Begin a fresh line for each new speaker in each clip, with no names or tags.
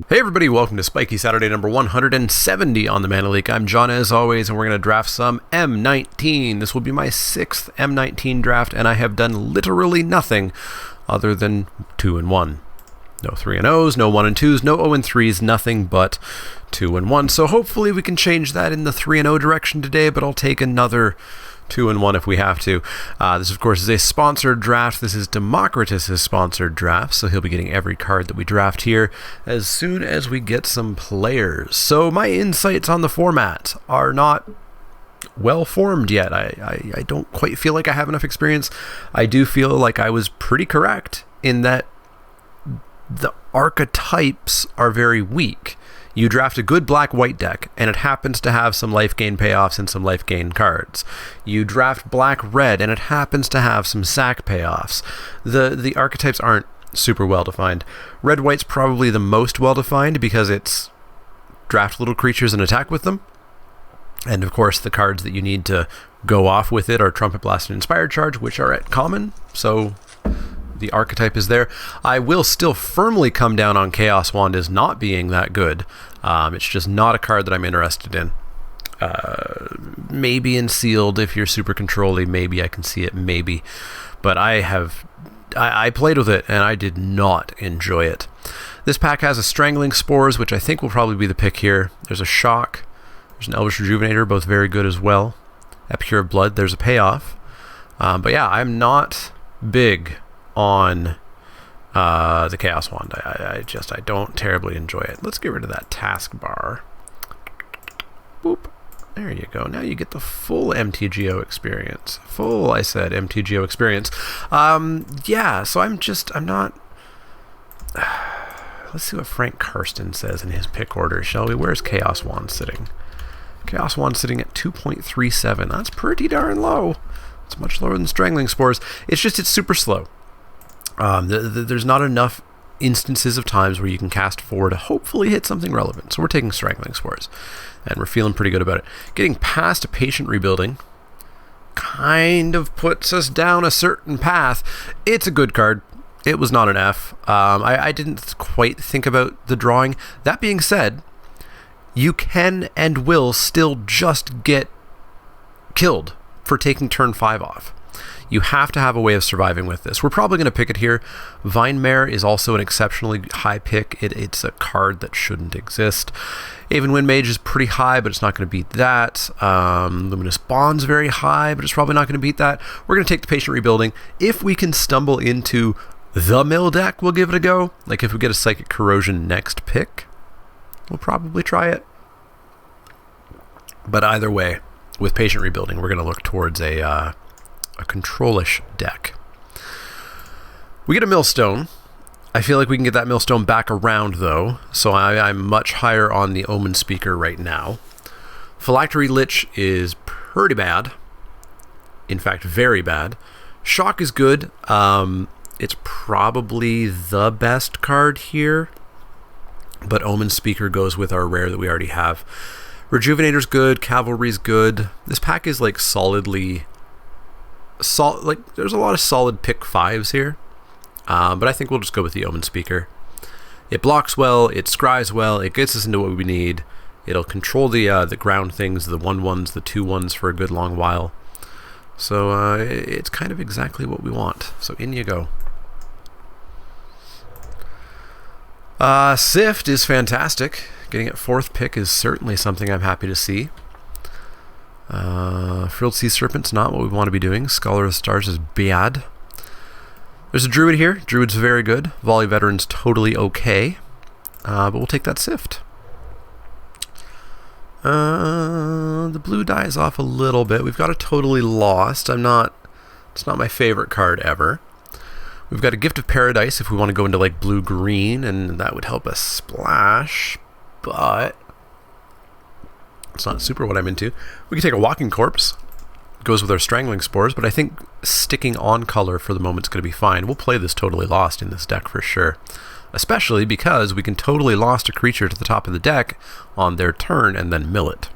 Hey everybody, welcome to Spikey Saturday number 170 on the Mana Leek. I'm John as always, and we're going to draft some M19. This will be my 6th M19 draft, and I have done literally nothing other than 2 and 1. No 3 and 0s, no 1 and 2s, no 0 and 3s, nothing but 2 and 1. So hopefully we can change that in the 3 and 0 direction today, but I'll take another 2 and 1 if we have to. This, of course, is a sponsored draft. This is Democritus's sponsored draft, so he'll be getting every card that we draft here as soon as we get some players. So my insights on the format are not well formed yet. I don't quite feel like I have enough experience. I do feel like I was pretty correct in that the archetypes are very weak. You draft a good black-white deck, and it happens to have some life gain payoffs and some life gain cards. You draft black-red, and it happens to have some sack payoffs. The archetypes aren't super well-defined. Red-white's probably the most well-defined because it's draft little creatures and attack with them. And, of course, the cards that you need to go off with it are Trumpet Blast and Inspired Charge, which are at common, so the archetype is there. I will still firmly come down on Chaos Wand as not being that good. It's just not a card that I'm interested in. Maybe in Sealed if you're super controlly, maybe I can see it, maybe. But I played with it and I did not enjoy it. This pack has a Strangling Spores, which I think will probably be the pick here. There's a Shock. There's an Elvish Rejuvenator, both very good as well. Epicure of Blood, there's a payoff. But yeah, I'm not big on the Chaos Wand. I don't terribly enjoy it. Let's get rid of that taskbar. Boop. There you go. Now you get the full MTGO experience. Full, I said, MTGO experience. Yeah, so I'm not... Let's see what Frank Karsten says in his pick order, shall we? Where's Chaos Wand sitting? Chaos Wand sitting at 2.37. That's pretty darn low. It's much lower than Strangling Spores. It's super slow. There's not enough instances of times where you can cast 4 to hopefully hit something relevant. So we're taking Strangling Spores, and we're feeling pretty good about it. Getting past a Patient Rebuilding kind of puts us down a certain path. It's a good card. It was not an F. I didn't quite think about the drawing. That being said, you can and will still just get killed for taking turn 5 off. You have to have a way of surviving with this. We're probably going to pick it here. Vine Mare is also an exceptionally high pick. It's a card that shouldn't exist. Aven Wind Mage is pretty high, but it's not going to beat that. Luminous Bond's very high, but it's probably not going to beat that. We're going to take the Patient Rebuilding. If we can stumble into the mill deck, we'll give it a go. Like if we get a Psychic Corrosion next pick, we'll probably try it. But either way, with Patient Rebuilding, we're going to look towards a control-ish deck. We get a Millstone. I feel like we can get that Millstone back around, though, so I'm much higher on the Omen Speaker right now. Phylactery Lich is pretty bad. In fact, very bad. Shock is good. It's probably the best card here, but Omen Speaker goes with our rare that we already have. Rejuvenator's good. Cavalry's good. This pack is like solidly... there's a lot of solid pick 5s here, but I think we'll just go with the Omen Speaker. It blocks well, it scries well, it gets us into what we need. It'll control the ground things, the 1/1s, the 2/1s for a good long while. So it's kind of exactly what we want. So in you go. Sift is fantastic. Getting it 4th pick is certainly something I'm happy to see. Frilled Sea Serpent's not what we want to be doing. Scholar of the Stars is bad. There's a Druid here. Druid's very good. Volley Veteran's totally okay. But we'll take that Sift. The blue dies off a little bit. We've got a Totally Lost. It's not my favorite card ever. We've got a Gift of Paradise if we want to go into like blue-green, and that would help us splash, but it's not super what I'm into. We can take a Walking Corpse. It goes with our Strangling Spores, but I think sticking on color for the moment is going to be fine. We'll play this Totally Lost in this deck for sure, especially because we can Totally Lost a creature to the top of the deck on their turn and then mill it.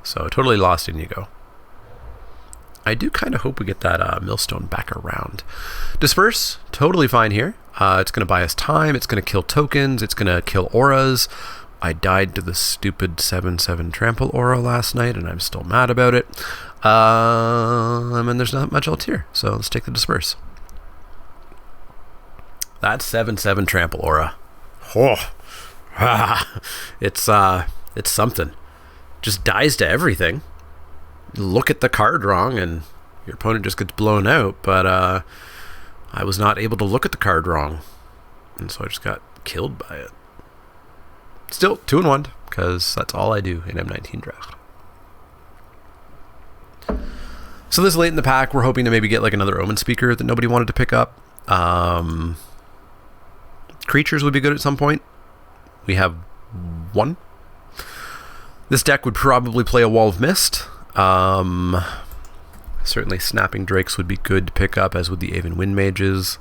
So Totally Lost, in you go. I do kind of hope we get that millstone back around. Disperse, totally fine here. It's going to buy us time. It's going to kill tokens. It's going to kill auras. I died to the stupid 7/7 trample aura last night, and I'm still mad about it. And there's not much else here, so let's take the disperse. That 7/7 trample aura. Oh, it's something. Just dies to everything. Look at the card wrong, and your opponent just gets blown out. But I was not able to look at the card wrong, and so I just got killed by it. Still 2-1, because that's all I do in M19 draft. So this late in the pack, we're hoping to maybe get like another Omen Speaker that nobody wanted to pick up. Creatures would be good at some point. We have one. This deck would probably play a Wall of Mist. Certainly Snapping Drakes would be good to pick up, as would the Aven Wind Mages.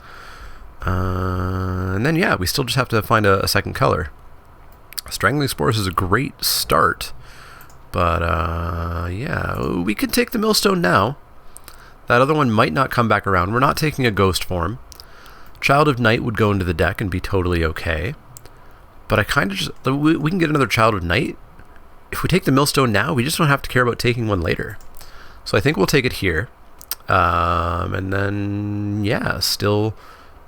And then, yeah, we still just have to find a second color. Strangling Spores is a great start. But, yeah, we could take the Millstone now. That other one might not come back around. We're not taking a Ghost form. Child of Night would go into the deck and be totally okay. But I kind of just... We can get another Child of Night. If we take the Millstone now, we just don't have to care about taking one later. So I think we'll take it here. And then, yeah, still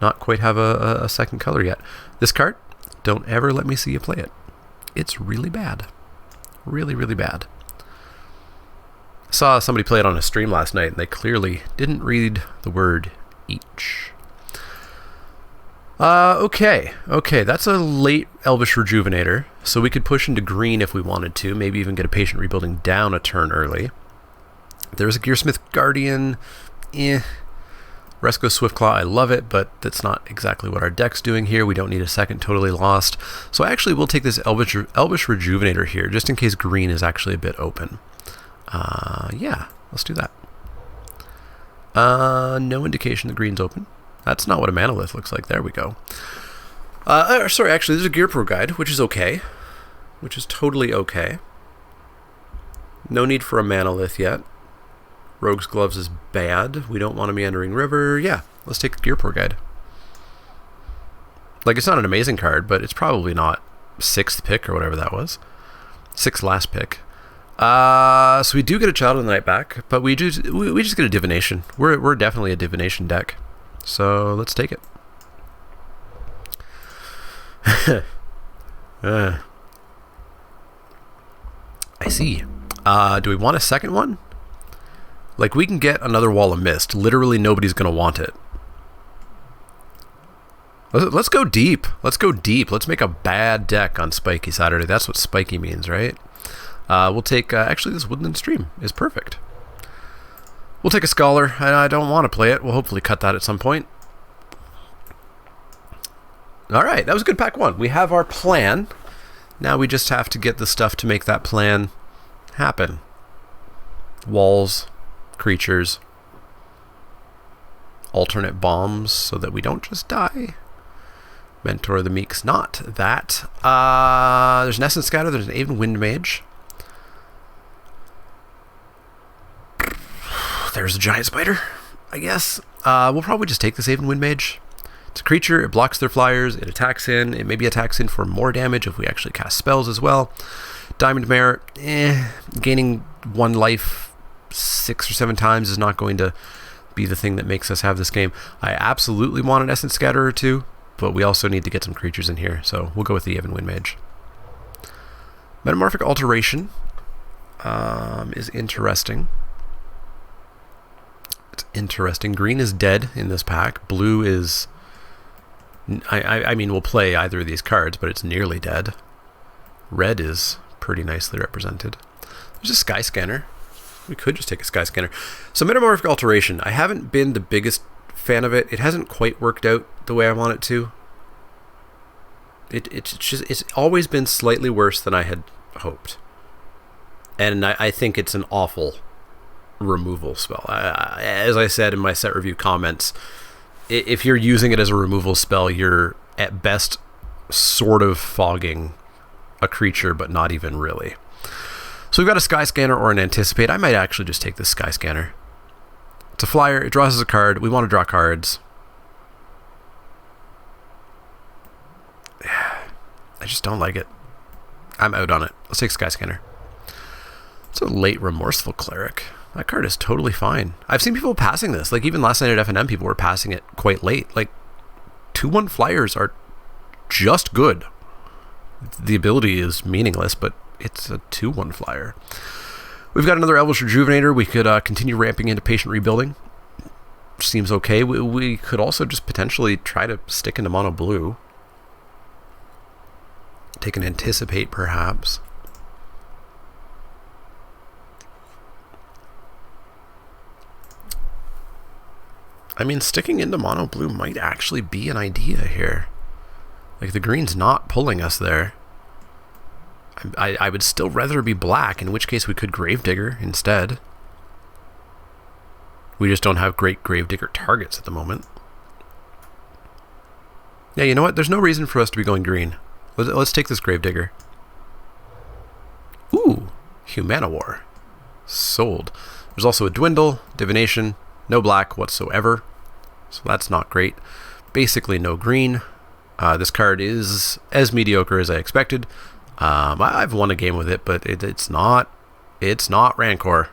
not quite have a second color yet. This card, don't ever let me see you play it. It's really bad. Really, really bad. I saw somebody play it on a stream last night, and they clearly didn't read the word each. Okay, that's a late Elvish Rejuvenator, so we could push into green if we wanted to, maybe even get a Patient Rebuilding down a turn early. There's a Gearsmith Guardian, Resco Swiftclaw, I love it, but that's not exactly what our deck's doing here. We don't need a second Totally Lost. So actually we'll take this Elvish Rejuvenator here, just in case green is actually a bit open. Yeah, let's do that. No indication the green's open. That's not what a Manolith looks like. There we go. Sorry, actually, there's a Gear Pro Guide, which is okay. Which is totally okay. No need for a Manolith yet. Rogue's Gloves is bad. We don't want a Meandering River. Yeah, let's take the Gear Pro Guide. Like, it's not an amazing card, but it's probably not 6th pick or whatever that was. 6th last pick. So we do get a Child of the Night back, but we just get a Divination. We're definitely a Divination deck. So let's take it. I see. Do we want a second one? Like, we can get another Wall of Mist. Literally nobody's going to want it. Let's go deep. Let's go deep. Let's make a bad deck on Spikey Saturday. That's what Spikey means, right? We'll take... actually, this Woodland Stream is perfect. We'll take a Scholar. I don't want to play it. We'll hopefully cut that at some point. Alright, that was a good pack one. We have our plan. Now we just have to get the stuff to make that plan happen. Walls, creatures, alternate bombs so that we don't just die. Mentor of the Meek's not that. There's an Essence Scatter, there's an Aven Wind Mage. There's a Giant Spider, I guess. We'll probably just take this Aven Wind Mage. It's a creature, it blocks their flyers, it attacks in, it maybe attacks in for more damage if we actually cast spells as well. Diamond Mare, gaining 1 life 6 or 7 times is not going to be the thing that makes us have this game. I absolutely want an Essence Scatter or 2, but we also need to get some creatures in here, so we'll go with the Aven Wind Mage. Metamorphic Alteration is interesting. It's interesting. Green is dead in this pack. Blue is... I mean, we'll play either of these cards, but it's nearly dead. Red is pretty nicely represented. There's a Sky Scanner. We could just take a Sky Scanner. So Metamorphic Alteration. I haven't been the biggest fan of it. It hasn't quite worked out the way I want it to. It's always been slightly worse than I had hoped. And I think it's an awful removal spell. As I said in my set review comments, if you're using it as a removal spell, you're at best sort of fogging a creature, but not even really. So we've got a Sky Scanner or an Anticipate. I might actually just take this Sky Scanner. It's a flyer. It draws us a card. We want to draw cards. I just don't like it. I'm out on it. Let's take Skyscanner. It's a late Remorseful Cleric. That card is totally fine. I've seen people passing this. Like, even last night at FNM, people were passing it quite late. Like, 2/1 flyers are just good. The ability is meaningless, but it's a 2/1 flyer. We've got another Elvish Rejuvenator. We could continue ramping into Patient Rebuilding. Seems okay. We could also just potentially try to stick into mono blue. Take an Anticipate, perhaps. I mean, sticking into mono blue might actually be an idea here. Like, the green's not pulling us there. I would still rather be black, in which case we could Gravedigger instead. We just don't have great Gravedigger targets at the moment. Yeah, you know what? There's no reason for us to be going green. Let's take this Gravedigger. Ooh, Humana War. Sold. There's also a Dwindle, Divination, no black whatsoever. So that's not great. Basically no green. This card is as mediocre as I expected. I've won a game with it, but it's not Rancor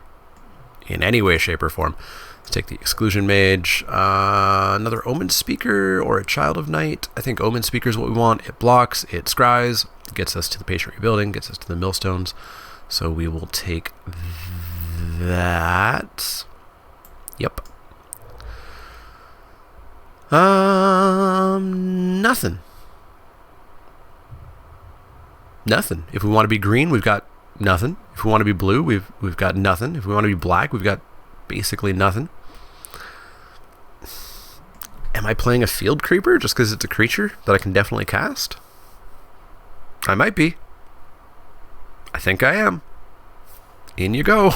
in any way, shape, or form. Let's take the Exclusion Mage. Another Omen Speaker or a Child of Night. I think Omen Speaker is what we want. It blocks, it scries, gets us to the Patient Rebuilding, gets us to the Millstones. So we will take that. Yep. Nothing. Nothing. If we want to be green, we've got nothing. If we want to be blue, we've got nothing. If we want to be black, we've got basically nothing. Am I playing a Field Creeper just because it's a creature that I can definitely cast? I might be. I think I am. In you go.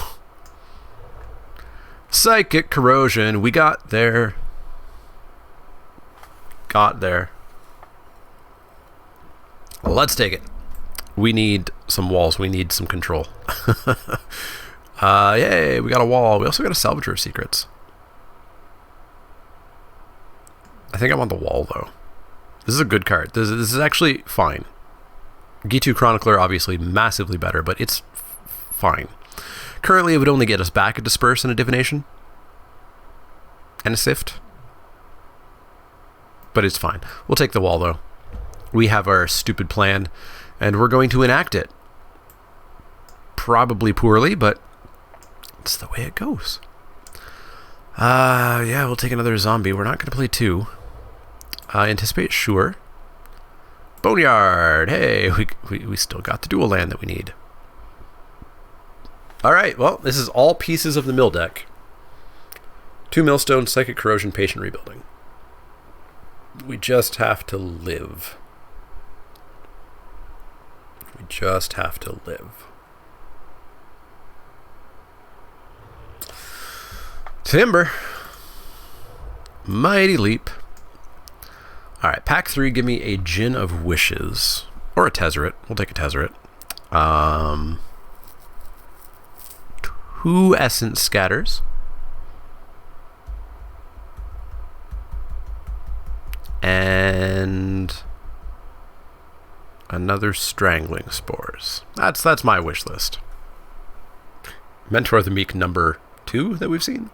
Psychic Corrosion. We got there. Got there. Let's take it. We need some walls. We need some control. Yay, we got a wall. We also got a Salvager of Secrets. I think I want the wall, though. This is a good card. This is actually fine. Gitu Chronicler, obviously, massively better, but it's fine. Currently, it would only get us back a Disperse and a Divination. And a Sift. But it's fine. We'll take the wall, though. We have our stupid plan, and we're going to enact it. Probably poorly, but it's the way it goes. Yeah, we'll take another zombie. We're not going to play two. Anticipate, sure. Boneyard! Hey, we still got the dual land that we need. Alright, well, this is all pieces of the mill deck. 2 Millstones, Psychic Corrosion, Patient Rebuilding. We just have to live. We just have to live. Timber. Mighty Leap. Alright, pack 3, give me a Djinn of Wishes. Or a Tezzeret. We'll take a Tezzeret. 2 Essence Scatters. And another Strangling Spores. That's my wish list. Mentor of the Meek number 2 that we've seen.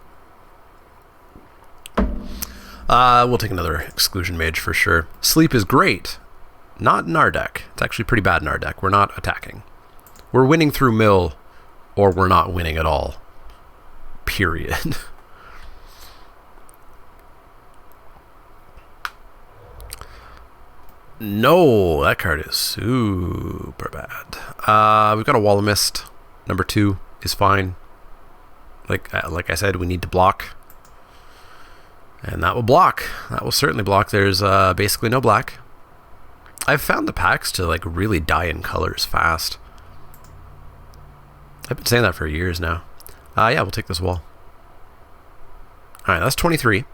We'll take another Exclusion Mage for sure. Sleep is great. Not in our deck. It's actually pretty bad in our deck. We're not attacking. We're winning through mill, or we're not winning at all. Period. No, that card is super bad. We've got a Wall of Mist. Number 2 is fine. Like I said, we need to block. And that will block. That will certainly block. There's basically no black. I've found the packs to like really die in colors fast. I've been saying that for years now. Yeah, we'll take this wall. Alright, that's 23.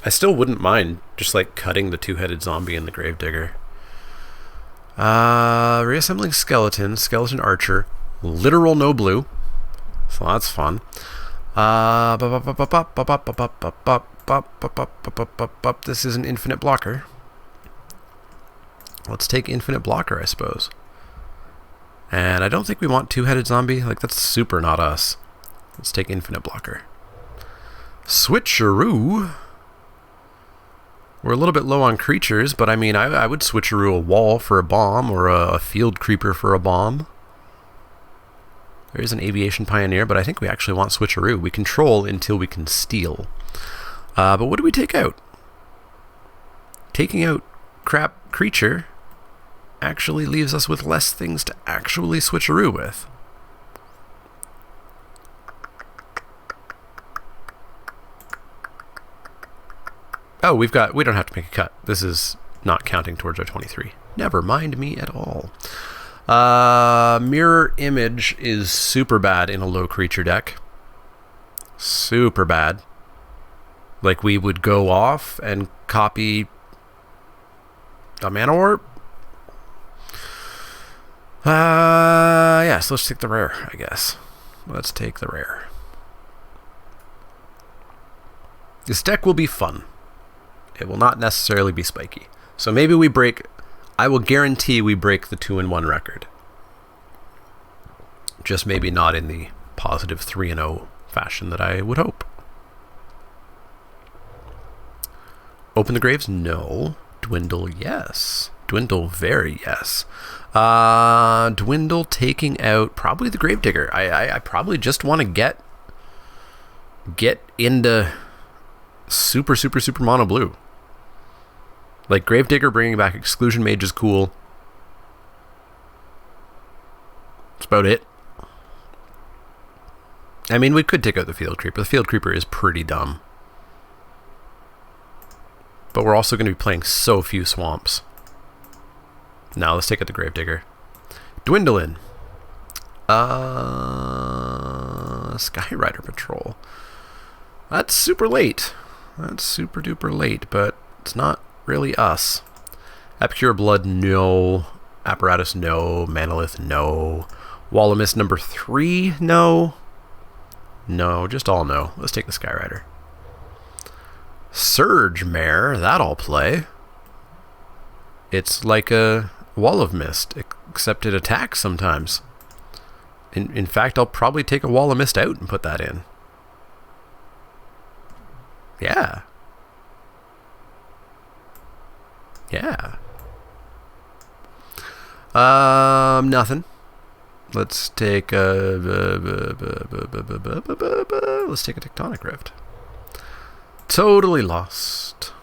I still wouldn't mind just like cutting the 2-headed zombie in the Gravedigger. Reassembling Skeleton, Skeleton Archer, literal no blue. So that's fun. This is an infinite blocker. Let's take infinite blocker, I suppose. And I don't think we want two-headed zombie. Like, that's super not us. Let's take infinite blocker. Switcheroo. We're a little bit low on creatures, but I mean, I would switcheroo a wall for a bomb or a field creeper for a bomb. There is an aviation pioneer, but I think we actually want switcheroo. We control until we can steal. But what do we take out? Taking out crap creature actually leaves us with less things to actually switcheroo with. Oh, we don't have to make a cut. This is not counting towards our 23. Never mind me at all. Mirror image is super bad in a low creature deck. Super bad. Like, we would go off and copy a mana warp. So let's take the rare, I guess. Let's take the rare. This deck will be fun. It will not necessarily be spiky. So maybe we break... I will guarantee we break the 2-1 record. Just maybe not in the positive 3-0 fashion that I would hope. Open the graves? No. Dwindle? Yes. Dwindle? Very yes. Dwindle taking out probably the Gravedigger. I probably just want to get into super mono blue. Like, Gravedigger bringing back Exclusion Mage is cool. That's about it. I mean, we could take out the Field Creeper. The Field Creeper is pretty dumb. But we're also going to be playing so few swamps. Now, let's take out the Gravedigger. Dwindling. Skyrider Patrol. That's super late. That's super duper late, but it's not really us. Epicure Blood, no. Apparatus, no. Manolith, no. Wall of Mist number 3, no. No, just all no. Let's take the Skyrider. Surge Mare, that I'll play. It's like a Wall of Mist, except it attacks sometimes. In fact, I'll probably take a Wall of Mist out and put that in. Yeah. Yeah. Nothing. Let's take a Tectonic Rift. Totally lost.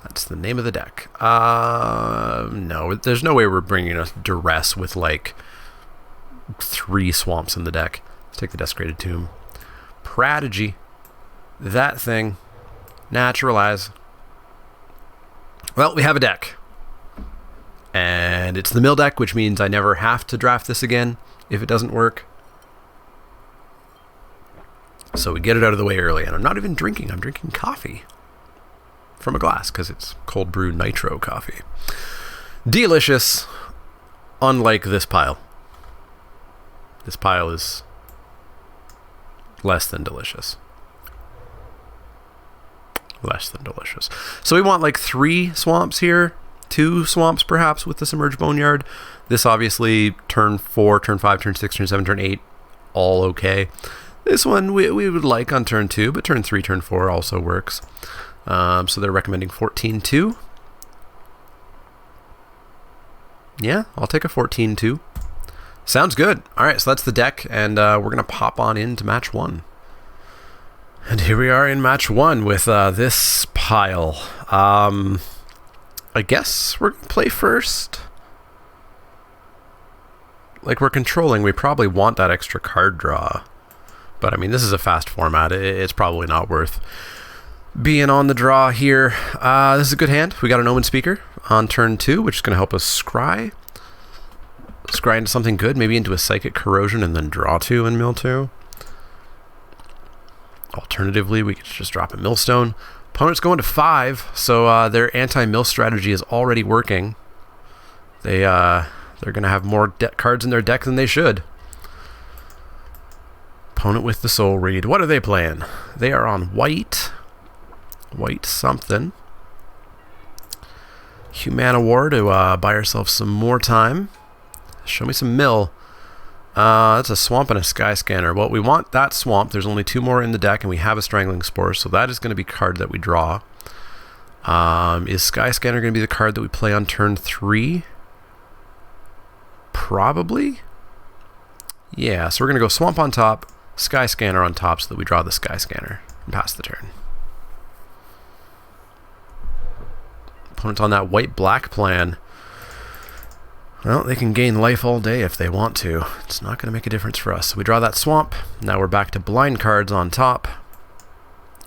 That's the name of the deck. No, there's no way we're bringing us Duress with like 3 swamps in the deck. Let's take the Desecrated Tomb. Prodigy. That thing. Naturalize. Well, we have a deck. And it's the mill deck, which means I never have to draft this again if it doesn't work. So we get it out of the way early. And I'm not even drinking. I'm drinking coffee from a glass because it's cold brew nitro coffee. Delicious. Unlike this pile. This pile is less than delicious. Less than delicious. So we want like 3 swamps here. 2 swamps perhaps with the Submerged Boneyard. This obviously turn 4, turn 5, turn 6, turn 7, turn 8, all okay. This one we would like on turn 2, but turn 3, turn 4 also works. So they're recommending 14-2. Yeah, I'll take a 14-2. Sounds good. All right, so that's the deck, and we're going to pop on into match 1. And here we are in match 1 with this pile. I guess we're going to play first. Like, we're controlling. We probably want that extra card draw. But, I mean, this is a fast format. It's probably not worth being on the draw here. This is a good hand. We got an Omen Speaker on turn 2, which is going to help us scry. Scry into something good. Maybe into a Psychic Corrosion and then draw 2 and mill 2. Alternatively, we could just drop a Millstone. Opponent's going to 5, so their anti-mill strategy is already working. They're going to have more cards in their deck than they should. Opponent with the Soul Read. What are they playing? They are on white. White something. Humana War to buy ourselves some more time. Show me some mill. That's a swamp and a sky scanner. Well, we want that swamp. There's only 2 more in the deck, and we have a strangling spore, so that is going to be a card that we draw. Is sky scanner going to be the card that we play on turn 3? Probably. Yeah, so we're going to go swamp on top, sky scanner on top, so that we draw the sky scanner and pass the turn. Opponent on that white-black plan. Well, they can gain life all day if they want to. It's not going to make a difference for us. So we draw that swamp. Now we're back to blind cards on top.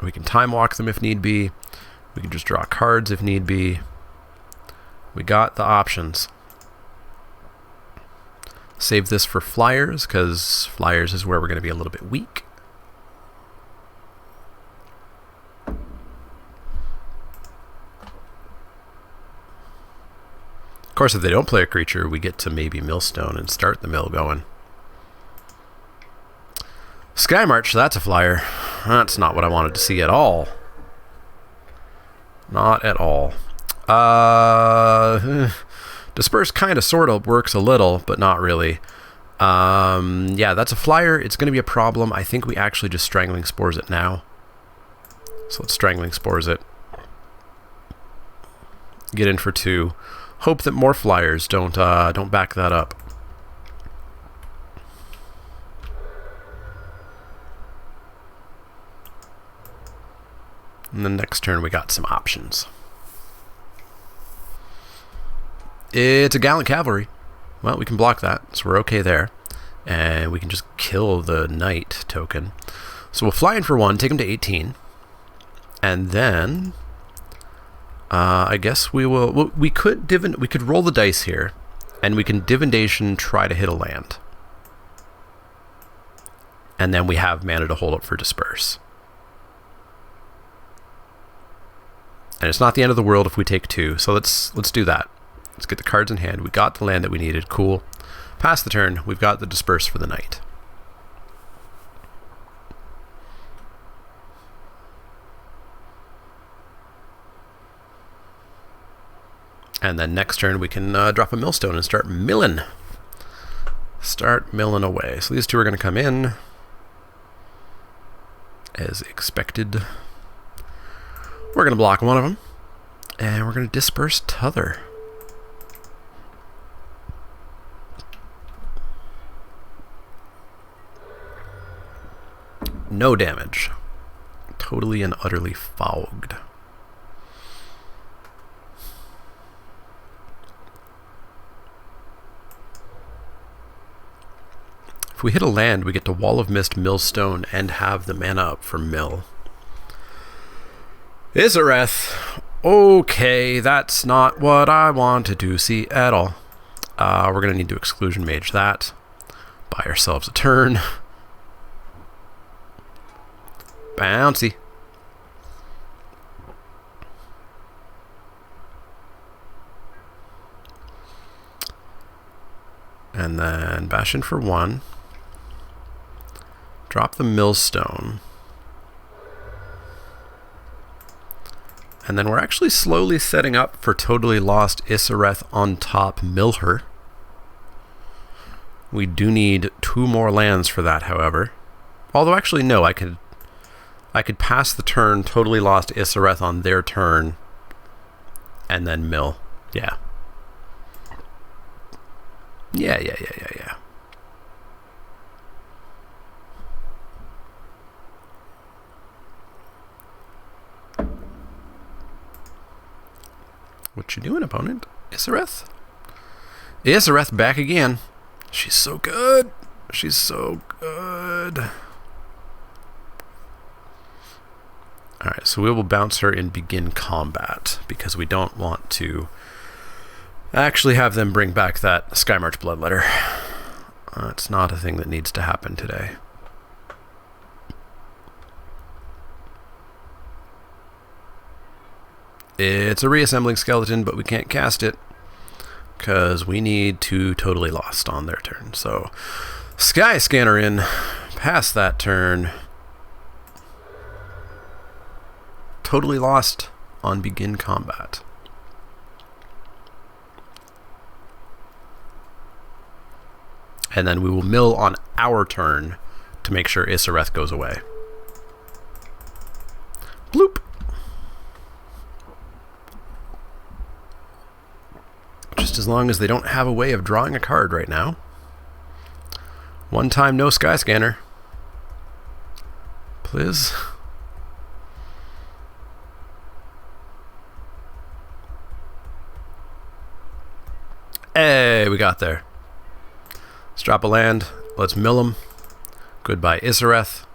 We can time walk them if need be. We can just draw cards if need be. We got the options. Save this for flyers, because flyers is where we're going to be a little bit weak. Of course, if they don't play a creature, we get to maybe Millstone and start the mill going. Sky March, that's a flyer. That's not what I wanted to see at all. Not at all. Disperse kind of sort of works a little, but not really. Yeah, that's a flyer. It's going to be a problem. I think we actually just Strangling Spores it now. So let's Strangling Spores it. Get in for 2. Hope that more flyers don't back that up. And the next turn we got some options. It's a Gallant Cavalry. Well, we can block that, so we're okay there. And we can just kill the Knight token. So we'll fly in for 1, take him to 18. And then I guess we will. Well, we could roll the dice here, and we can Divination try to hit a land, and then we have mana to hold up for Disperse. And it's not the end of the world if we take 2. So let's do that. Let's get the cards in hand. We got the land that we needed. Cool. Pass the turn. We've got the Disperse for the Knight. And then next turn we can drop a Millstone and start milling. Start milling away. So these 2 are going to come in as expected. We're going to block one of them, and we're going to disperse t'other. No damage. Totally and utterly fogged. If we hit a land, we get to Wall of Mist, Millstone, and have the mana up for mill. Isareth. Okay, that's not what I wanted to see at all. We're going to need to Exclusion Mage that. Buy ourselves a turn. Bouncy. And then bash in for 1. Drop the Millstone. And then we're actually slowly setting up for Totally Lost Isareth on top Milher. We do need 2 more lands for that, however. Although actually no, I could pass the turn, Totally Lost Isareth on their turn, and then mill. Yeah. Yeah. What you doing, opponent? Isareth? Isareth back again. She's so good. She's so good. Alright, so we will bounce her and begin combat, because we don't want to actually have them bring back that Skymarch Bloodletter. It's not a thing that needs to happen today. It's a reassembling skeleton, but we can't cast it because we need to Totally Lost on their turn. So Sky Scanner in, Pass that turn. Totally lost on begin combat. And then we will mill on our turn to make sure Isareth goes away. Bloop. Just as long as they don't have a way of drawing a card right now. One time, no Sky Scanner. Please. Hey, we got there. Let's drop a land. Let's mill them. Goodbye, Isareth.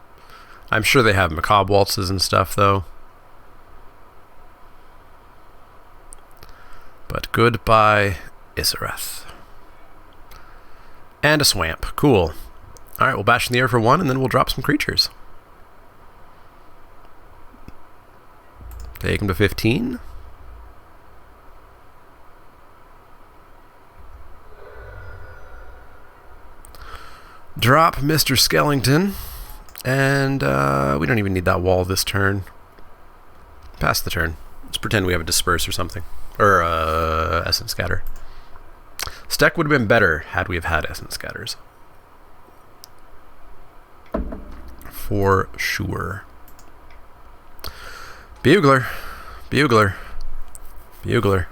I'm sure they have macabre waltzes and stuff, though. But goodbye, Isareth. And a swamp. Cool. Alright, we'll bash in the air for 1, and then we'll drop some creatures. Take him to 15. Drop Mr. Skellington. And we don't even need that wall this turn. Pass the turn. Let's pretend we have a Disperse or something. Or Essence Scatter. Deck would have been better had we have had Essence Scatters. For sure. Bugler. Bugler. Bugler.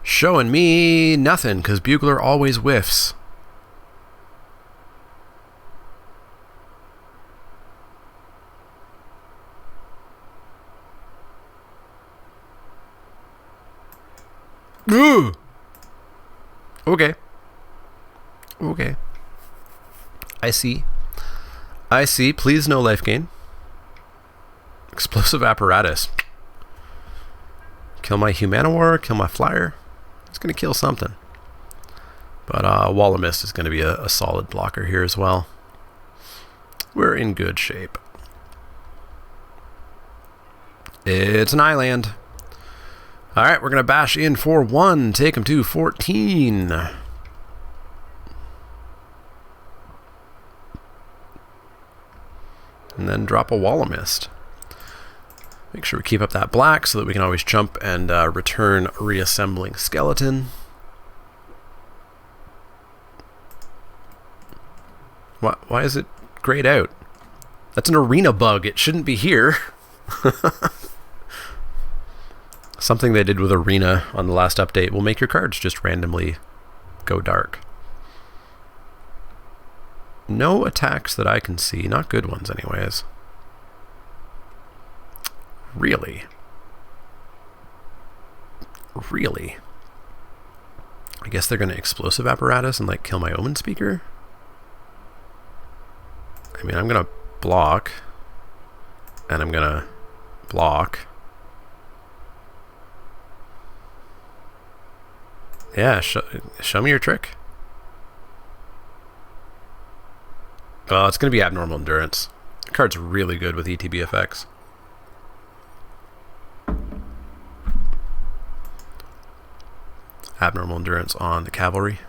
Showing me nothing, because Bugler always whiffs. Ooh. Okay. Okay. I see. I see. Please no life gain. Explosive Apparatus. Kill my Humanowar, kill my Flyer. It's going to kill something. But Wall of Mist is going to be a solid blocker here as well. We're in good shape. It's an island. Alright, we're going to bash in for 1. Take him to 14. And then drop a Wall of Mist. Make sure we keep up that black so that we can always jump and return Reassembling Skeleton. Why is it grayed out? That's an arena bug. It shouldn't be here. Something they did with Arena on the last update will make your cards just randomly go dark. No attacks that I can see. Not good ones anyways. Really? Really? I guess they're going to Explosive Apparatus and like kill my Omen Speaker? I mean, I'm going to block. And I'm going to block. Yeah, show me your trick. Well, it's going to be Abnormal Endurance. The card's really good with ETB effects. Abnormal Endurance on the Cavalry.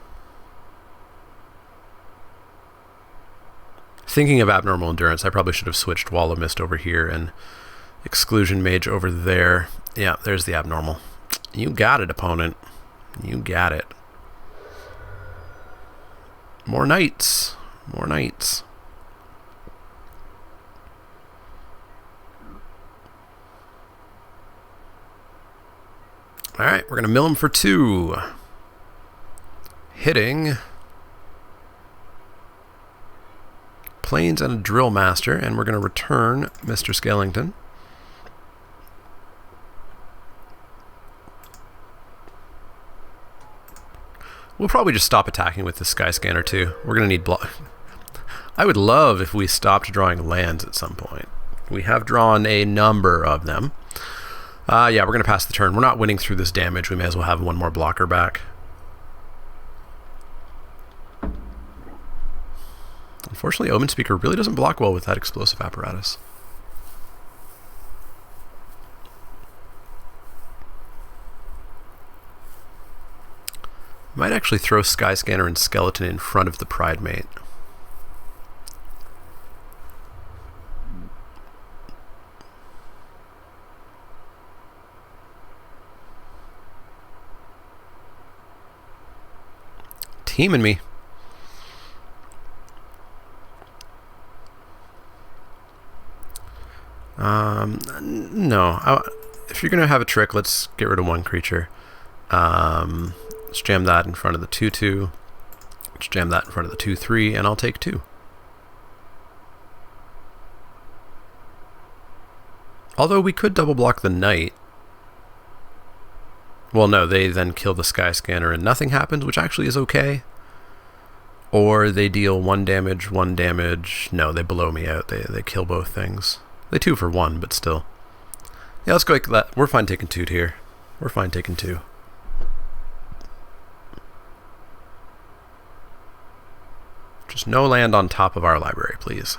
Thinking of Abnormal Endurance, I probably should have switched Wall of Mist over here and Exclusion Mage over there. Yeah, there's the Abnormal. You got it, opponent. You got it. More knights. More knights. Alright, we're going to mill him for 2. Hitting Plains and a Drill Master, and we're going to return Mr. Skellington. We'll probably just stop attacking with the Sky Scanner too. We're going to need block. I would love if we stopped drawing lands at some point. We have drawn a number of them. Yeah, we're going to pass the turn. We're not winning through this damage. We may as well have one more blocker back. Unfortunately, Omen Speaker really doesn't block well with that Explosive Apparatus. Might actually throw Sky Scanner and Skeleton in front of the Pride Mate. teaming me. No. If you're going to have a trick, let's get rid of one creature. Let's jam that in front of the 2/2. Let's jam that in front of the 2/3, and I'll take 2. Although we could double block the Knight. Well, no, they then kill the Sky Scanner and nothing happens, which actually is okay. Or they deal 1 damage, 1 damage. No, they blow me out. They kill both things. They 2 for 1, but still. Yeah, let's go like that. We're fine taking 2 here. We're fine taking 2. Just no land on top of our library, please.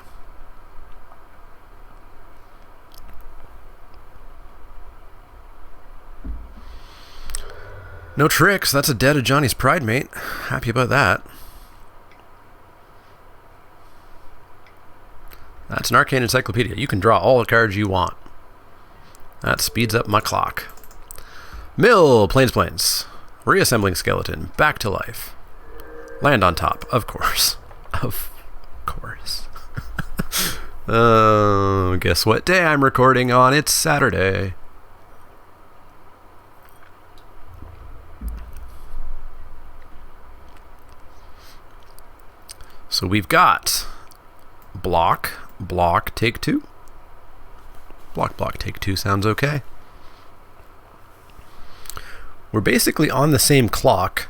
No tricks. That's a dead of Johnny's Pride, mate. Happy about that. That's an Arcane Encyclopedia. You can draw all the cards you want. That speeds up my clock. Mill, Plains. Reassembling Skeleton. Back to life. Land on top, of course. Of course. Guess what day I'm recording on? It's Saturday. So we've got block, take 2. Block, take 2 sounds okay. We're basically on the same clock,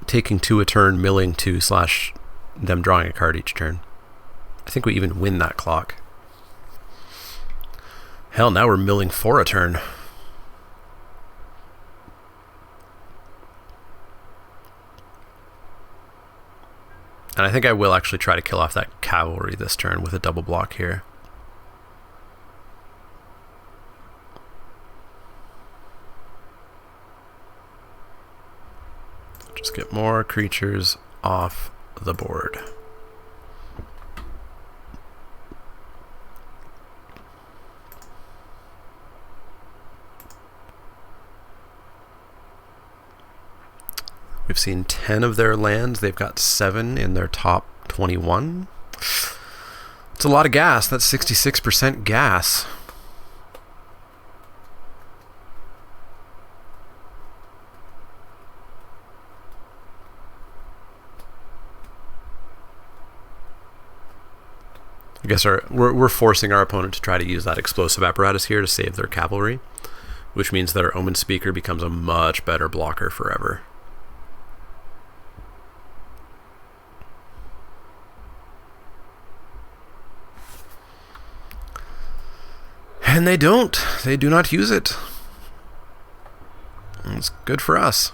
taking 2 a turn, milling 2 / them drawing a card each turn. I think we even win that clock. Hell, now we're milling 4 a turn. And I think I will actually try to kill off that cavalry this turn with a double block here. Just get more creatures off the board. We've seen 10 of their lands. They've got 7 in their top 21. It's a lot of gas. That's 66% gas. I guess we're forcing our opponent to try to use that explosive apparatus here to save their cavalry, which means that our Omen Speaker becomes a much better blocker forever. And they don't. They do not use it. It's good for us.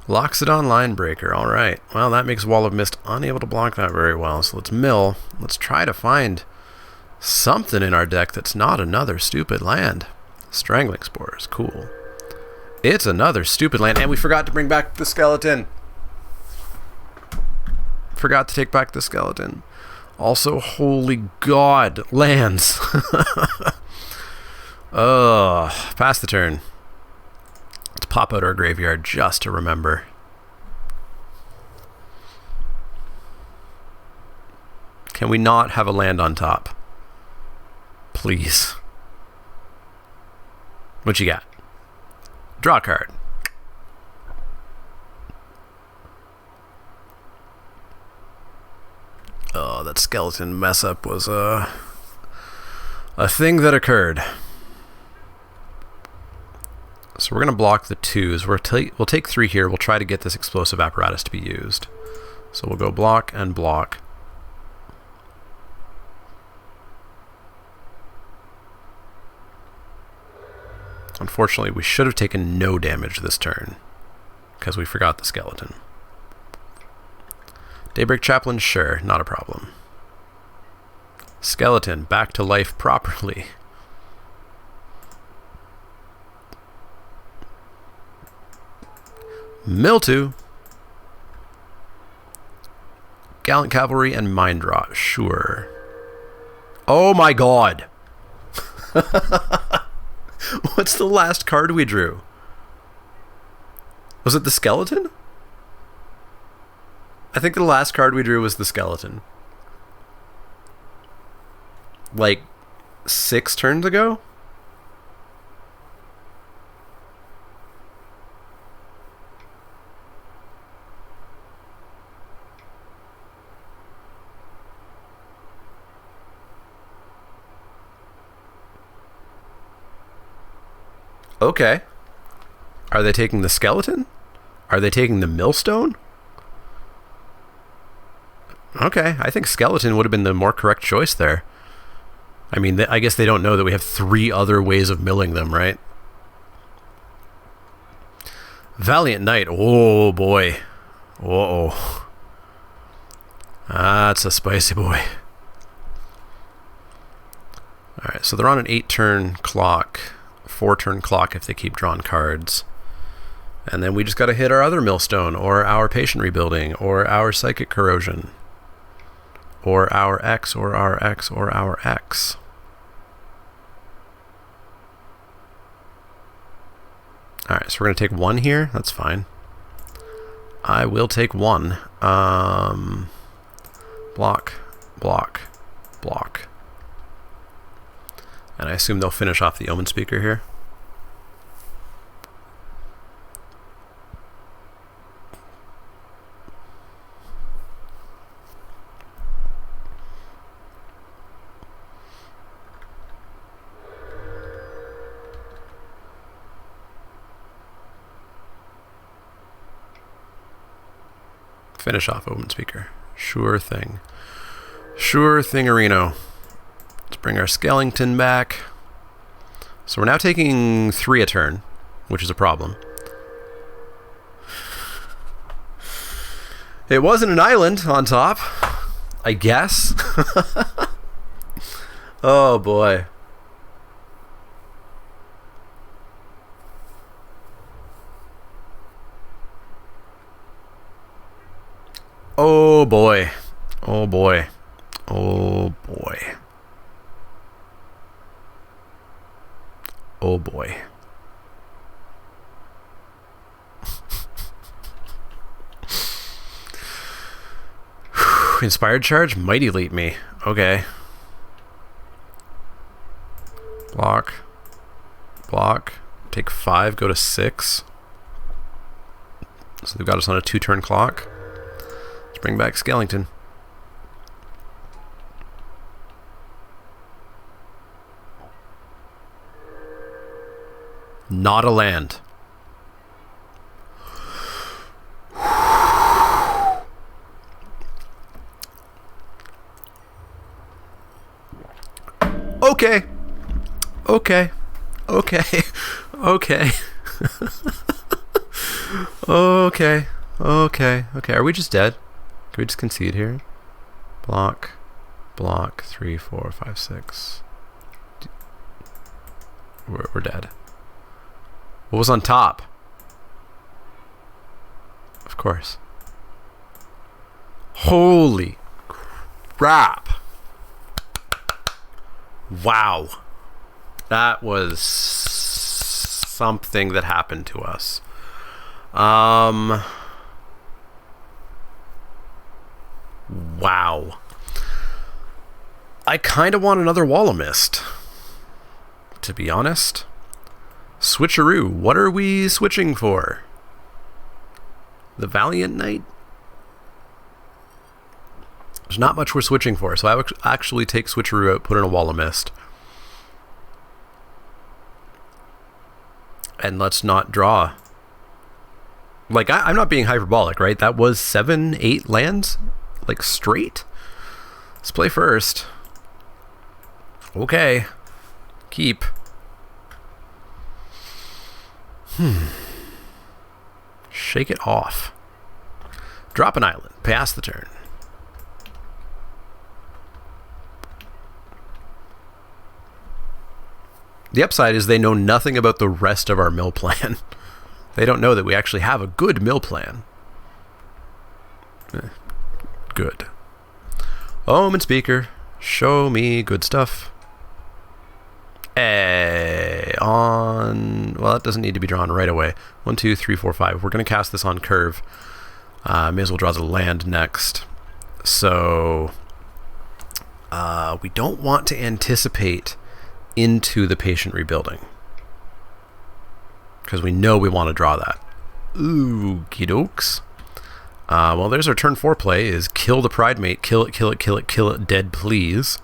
Loxodon Linebreaker. Alright. Well, that makes Wall of Mist unable to block that very well. So let's mill. Let's try to find something in our deck that's not another stupid land. Strangling Spores. Cool. It's another stupid land. And we forgot to bring back the skeleton. Forgot to take back the skeleton. Also, holy god, lands. Pass the turn. Let's pop out our graveyard just to remember. Can we not have a land on top? Please. What you got? Draw a card. Oh, that skeleton mess up was a thing that occurred. So we're going to block the 2s. We'll take 3 here. We'll try to get this explosive apparatus to be used. So we'll go block and block. Unfortunately, we should have taken no damage this turn because we forgot the skeleton. Daybreak Chaplain, sure, not a problem. Skeleton, back to life properly. Mildew. Gallant Cavalry and Mind Rot, sure. Oh my god! What's the last card we drew? Was it the skeleton? I think the last card we drew was the skeleton. Like 6 turns ago? Okay. Are they taking the skeleton? Are they taking the millstone? Okay, I think skeleton would have been the more correct choice there. I mean, I guess they don't know that we have 3 other ways of milling them, right? Valiant Knight. Oh, boy. Uh-oh. That's a spicy boy. Alright, so they're on an 8-turn clock. 4-turn clock if they keep drawing cards. And then we just got to hit our other millstone, or our patient rebuilding, or our psychic corrosion, or our X, or our X, or our X. Alright, so we're going to take 1 here. That's fine. I will take 1. Block, block, block. And I assume they'll finish off the Omen Speaker here. Finish off Omen Speaker. Sure thing. Sure thing-arino. Let's bring our skeleton back. So we're now taking 3 a turn, which is a problem. It wasn't an island on top, I guess. Oh boy. Oh boy. Oh boy. Oh boy. Oh boy. Inspired charge? Might elite me. Okay. Block. Block. Take 5, go to 6. So they've got us on a 2-turn clock. Let's bring back Skellington. Not a land. Okay. Okay. Okay. Okay. Okay. Okay. Okay. Are we just dead? Can we just concede here? Block. Block. 3, 4, 5, 6. We're dead. What was on top? Of course. Holy crap. Wow. That was something that happened to us. Wow. I kind of want another Wall of Mist, to be honest. Switcheroo. What are we switching for? The Valiant Knight? There's not much we're switching for, so I would actually take Switcheroo out, put in a Wall of Mist. And let's not draw. Like, I'm not being hyperbolic, right? That was 7, 8 lands? Like, straight? Let's play first. Okay. Keep. Shake it off. Drop an island. Pass the turn. The upside is they know nothing about the rest of our mill plan. They don't know that we actually have a good mill plan. Good. Omen Speaker. Show me good stuff. On Well, that doesn't need to be drawn right away. 1, 2, 3, 4, 5. We're going to cast this on curve. May as well draw the land next. So we don't want to anticipate into the patient rebuilding, because we know we want to draw that. Ooh, dokes. Well, there's our turn 4 play, is kill the Pride Mate. Kill it, kill it, kill it, kill it, dead, please.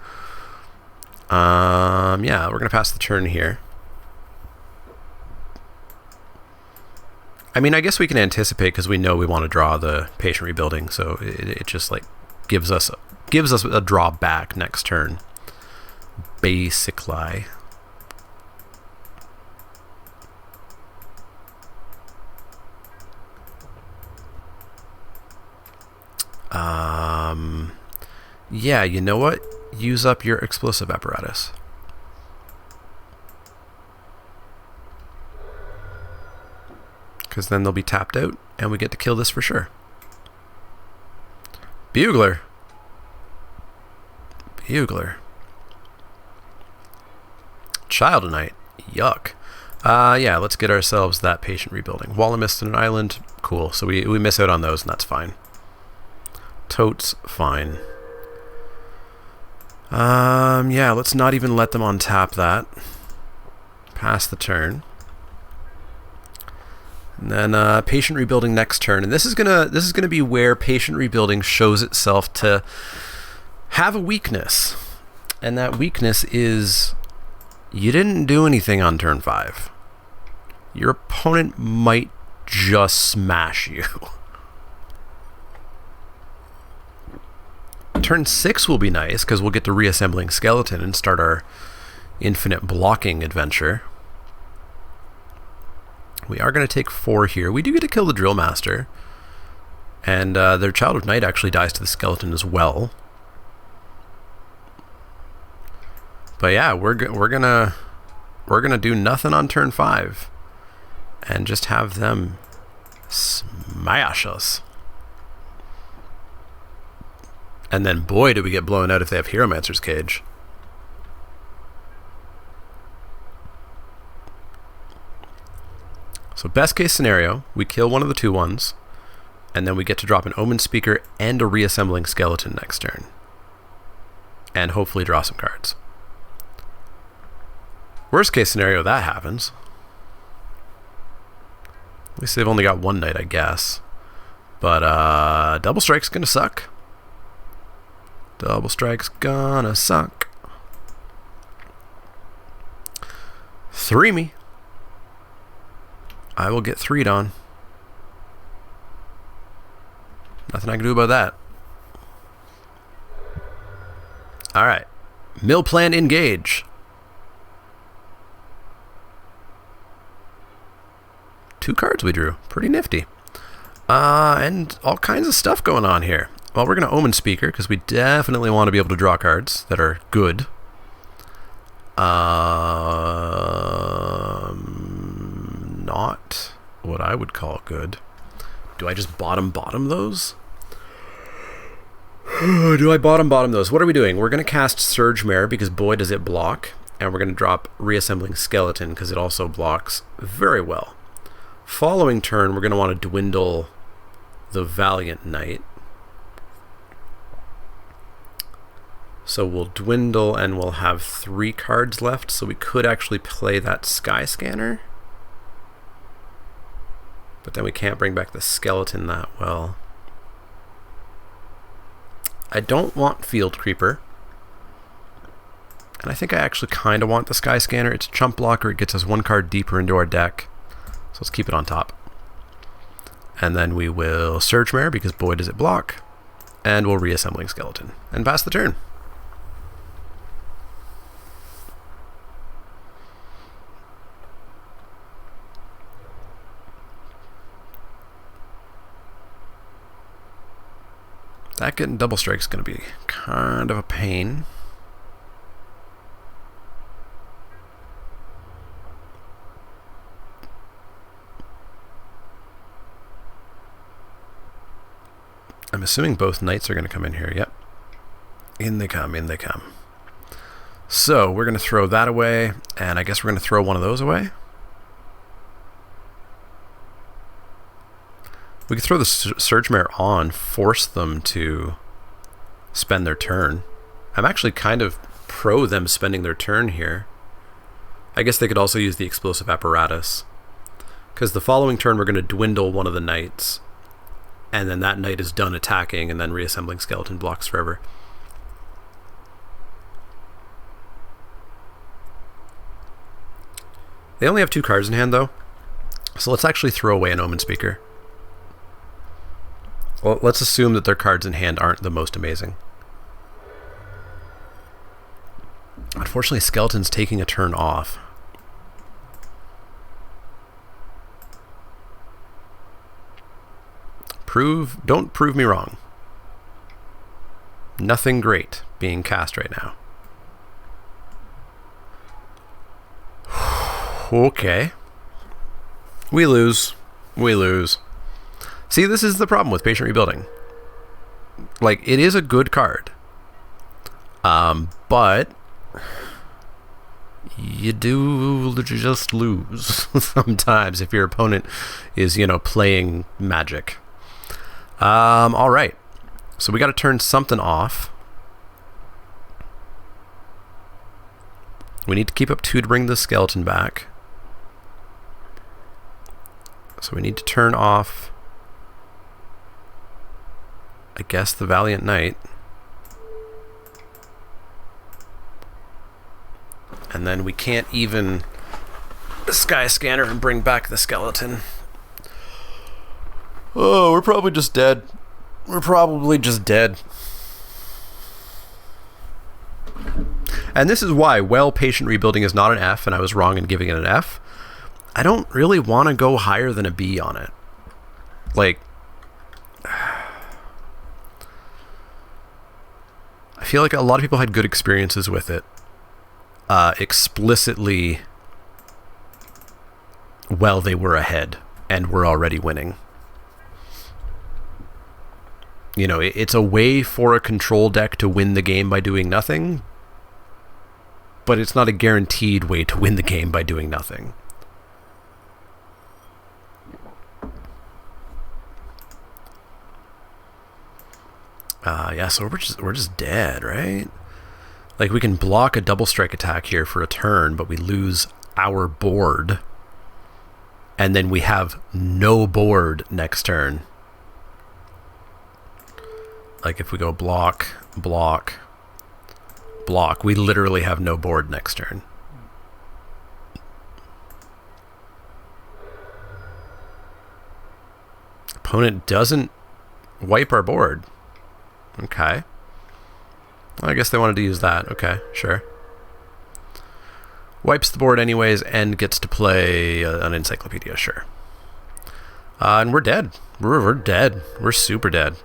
Yeah, we're going to pass the turn here. I mean, I guess we can anticipate because we know we want to draw the patient rebuilding, so it just like gives us a draw back next turn. Basically. Yeah, you know what? Use up your explosive apparatus. Because then they'll be tapped out, and we get to kill this for sure. Bugler. Bugler. Child Knight. Yuck. Yeah, let's get ourselves that patient rebuilding. Wall of Mist and an island. Cool. So we miss out on those, and that's fine. Totes. Fine. Yeah, let's not even let them untap that. Pass the turn. And then patient rebuilding next turn, and this is gonna be where patient rebuilding shows itself to have a weakness, and that weakness is you didn't do anything on turn 5. Your opponent might just smash you. Turn 6 will be nice because we'll get to reassembling skeleton and start our infinite blocking adventure. We are going to take 4 here. We do get to kill the Drill Master. And their Child of Night actually dies to the skeleton as well. But yeah, we're gonna do nothing on turn 5. And just have them smash us. And then boy, do we get blown out if they have Heromancer's Cage. So best case scenario, we kill one of the 2/1s, and then we get to drop an Omen Speaker and a Reassembling Skeleton next turn. And hopefully draw some cards. Worst case scenario, that happens. At least they've only got 1 night, I guess. But Double Strike's gonna suck. Double Strike's gonna suck. 3 me. I will get 3'd on. Nothing I can do about that. Alright. Mill Plan engage. 2 cards we drew. Pretty nifty. And all kinds of stuff going on here. Well, we're going to Omen Speaker, because we definitely want to be able to draw cards that are good. Not what I would call good. Do I just bottom those? Do I bottom those? What are we doing? We're going to cast Surge Mare, because boy does it block. And we're going to drop Reassembling Skeleton, because it also blocks very well. Following turn, we're going to want to dwindle the Valiant Knight. So we'll dwindle and we'll have 3 cards left, so we could actually play that Sky Scanner. But then we can't bring back the skeleton that well. I don't want Field Creeper. And I think I actually kind of want the Sky Scanner. It's a chump blocker, it gets us 1 card deeper into our deck. So let's keep it on top. And then we will Surge Mare, because boy does it block. And we'll Reassembling Skeleton. And pass the turn. That getting Double Strike is going to be kind of a pain. I'm assuming both knights are going to come in here. Yep. In they come, in they come. So we're going to throw that away, and I guess we're going to throw one of those away. We could throw the Surge Mare on, force them to spend their turn. I'm actually kind of pro them spending their turn here. I guess they could also use the Explosive Apparatus, because the following turn we're going to dwindle one of the knights, and then that knight is done attacking, and then reassembling skeleton blocks forever. They only have 2 cards in hand, though, so let's actually throw away an Omen Speaker. Well, let's assume that their cards in hand aren't the most amazing. Unfortunately, Skeleton's taking a turn off. Don't prove me wrong. Nothing great being cast right now. Okay. We lose. We lose. See, this is the problem with Patient Rebuilding. Like, it is a good card. But you do just lose sometimes if your opponent is, you know, playing Magic. All right. So we got to turn something off. We need to keep up 2 to bring the skeleton back. So we need to turn off, I guess, the Valiant Knight. And then we can't even the Sky Scanner and bring back the skeleton. Oh, we're probably just dead. We're probably just dead. And this is why, well, Patient Rebuilding is not an F, and I was wrong in giving it an F. I don't really want to go higher than a B on it. Like, I feel like a lot of people had good experiences with it. Explicitly, well, they were ahead and were already winning. You know, it's a way for a control deck to win the game by doing nothing, but it's not a guaranteed way to win the game by doing nothing. Yeah, so we're just dead, right? Like, we can block a double strike attack here for a turn, but we lose our board. And then we have no board next turn. Like, if we go block, block, block, we literally have no board next turn. Opponent doesn't wipe our board. Okay. Well, I guess they wanted to use that. Okay, sure. Wipes the board anyways and gets to play an encyclopedia, sure. And we're dead. We're dead. We're super dead.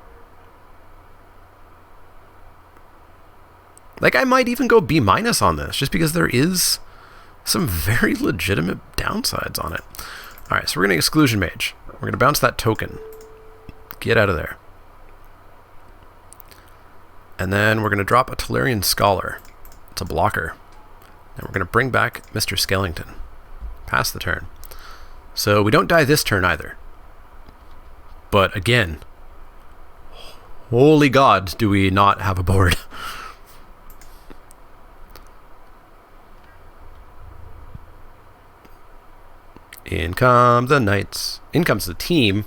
Like, I might even go B- on this, just because there is some very legitimate downsides on it. Alright, so we're going to Exclusion Mage. We're going to bounce that token. Get out of there. And then we're going to drop a Tolarian Scholar. It's a blocker. And we're going to bring back Mr. Skellington. Pass the turn. So we don't die this turn either. But again, holy God, do we not have a board. In come the knights. In comes the team.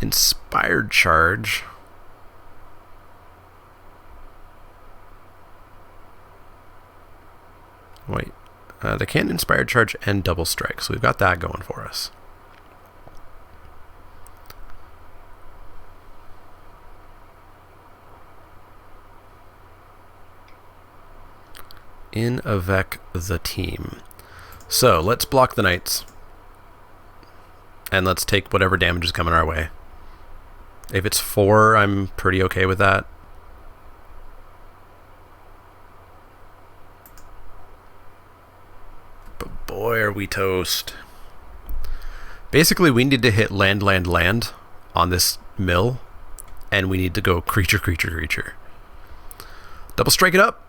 Inspired Charge. Wait, they can't Inspired Charge and Double Strike, so we've got that going for us. In avec the team. So, let's block the knights. And let's take whatever damage is coming our way. If it's 4, I'm pretty okay with that. But boy, are we toast. Basically, we need to hit land, land, land on this mill. And we need to go creature, creature, creature. Double strike it up.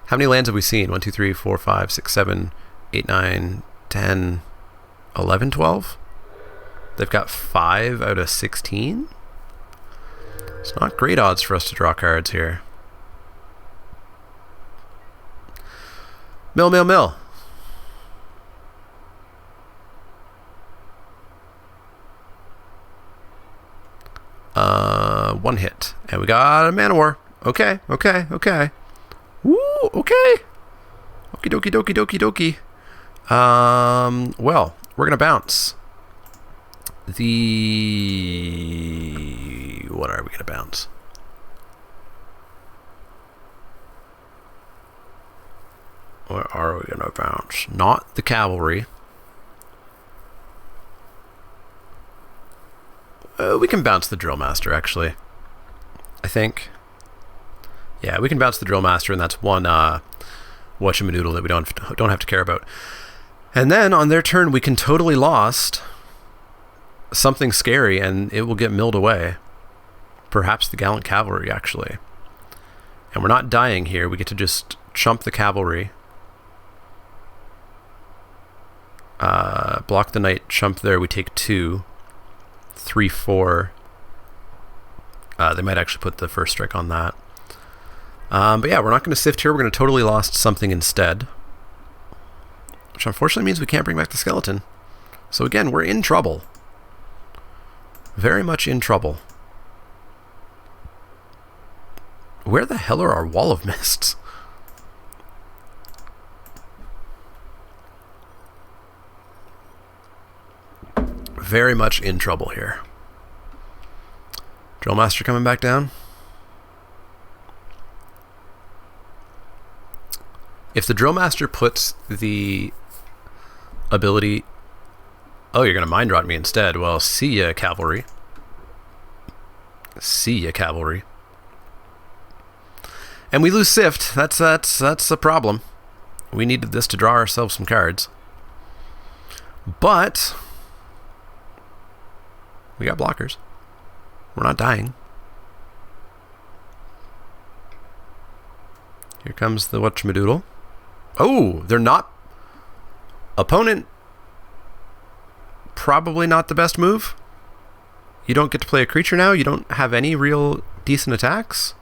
How many lands have we seen? 1, 2, 3, 4, 5, 6, 7, 8, 9, 10, 11, 12? They've got 5 out of 16. It's not great odds for us to draw cards here. Mill, mill, mill. One hit. And we got a Man War. Okay, okay, okay. Woo, okay. Okie dokie dokie dokie dokie. Well, we're gonna bounce. What are we gonna bounce? Where are we gonna bounce? Not the cavalry. We can bounce the Drill Master, actually. I think. Yeah, we can bounce the Drill Master, and that's one whatchamadoodle that we don't have to care about. And then on their turn, we can totally lost something scary, and it will get milled away. Perhaps the Gallant Cavalry, actually. And we're not dying here. We get to just chump the cavalry. Block the knight, chump there. We take 2. 3, 4. They might actually put the first strike on that. But yeah, we're not going to sift here. We're going to totally lost something instead. Which unfortunately means we can't bring back the skeleton. So again, we're in trouble. Very much in trouble. Where the hell are our Wall of Mists? Very much in trouble here. Drill Master coming back down. If the Drill Master puts the ability... Oh, you're going to Mind Rot me instead. Well, see ya, Cavalry. See ya, Cavalry. And we lose Sift. That's a problem. We needed this to draw ourselves some cards. But... we got blockers. We're not dying. Here comes the whatchamadoodle. Oh, they're not... Opponent... Probably not the best move. You don't get to play a creature now? You don't have any real decent attacks?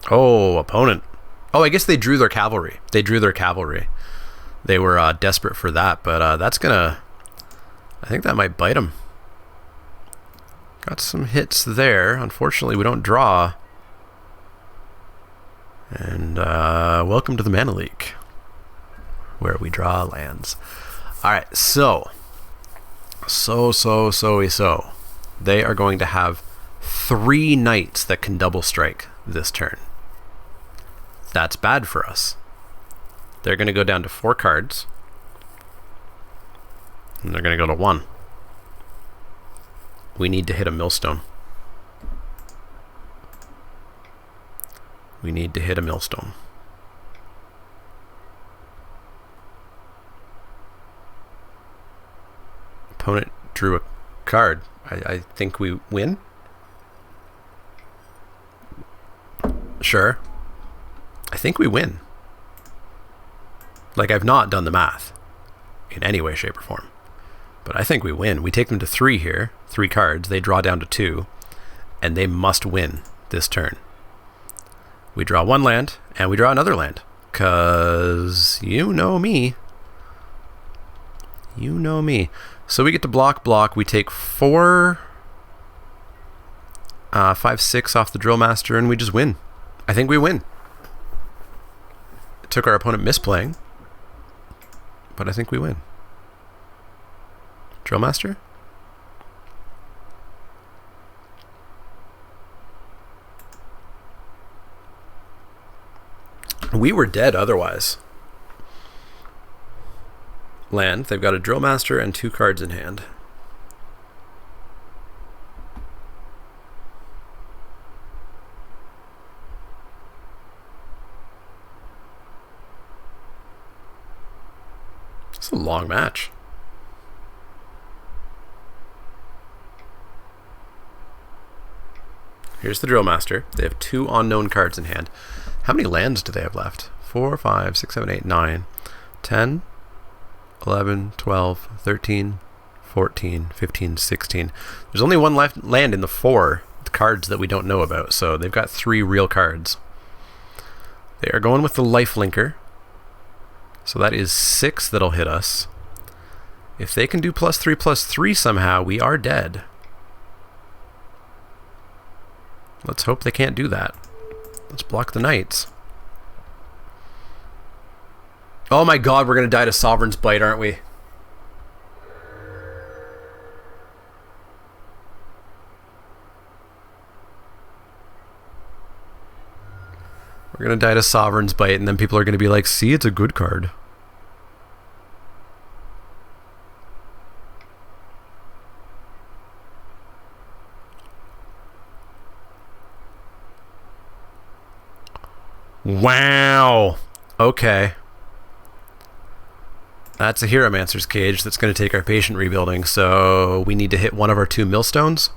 Oh, opponent. Oh, I guess they drew their cavalry. They drew their cavalry. They were desperate for that, but that's gonna... I think that might bite them. Got some hits there. Unfortunately, we don't draw. And welcome to the Mana Leek, where we draw lands. Alright, so. They are going to have 3 knights that can double strike this turn. That's bad for us. They're going to go down to 4 cards. And they're going to go to 1. We need to hit a millstone. We need to hit a millstone. Opponent drew a card. I think we win. Sure. I think we win. Like, I've not done the math in any way, shape, or form. But I think we win. We take them to 3 here. 3 cards. They draw down to 2. And they must win this turn. We draw 1 land, and we draw another land. 'Cause you know me. You know me. So we get to block. We take 4... 5, 6 off the Drill Master, and we just win. I think we win. It took our opponent misplaying. But I think we win. Drill Master? We were dead otherwise. Land. They've got a Drill Master and 2 cards in hand. It's a long match. Here's the Drill Master. They have 2 unknown cards in hand. How many lands do they have left? 4, 5, 6, 7, 8, 9, 10, 11, 12, 13, 14, 15, 16. There's only one left land in the 4 cards that we don't know about, so they've got 3 real cards. They are going with the life linker. So that is 6 that'll hit us. If they can do +3/+3 somehow, we are dead. Let's hope they can't do that. Let's block the knights. Oh my god, we're going to die to Sovereign's Bite, aren't we? We're going to die to Sovereign's Bite, and then people are going to be like, see, it's a good card. Wow. Okay. That's a Hieromancer's Cage that's going to take our Patient Rebuilding, so we need to hit one of our 2 Millstones.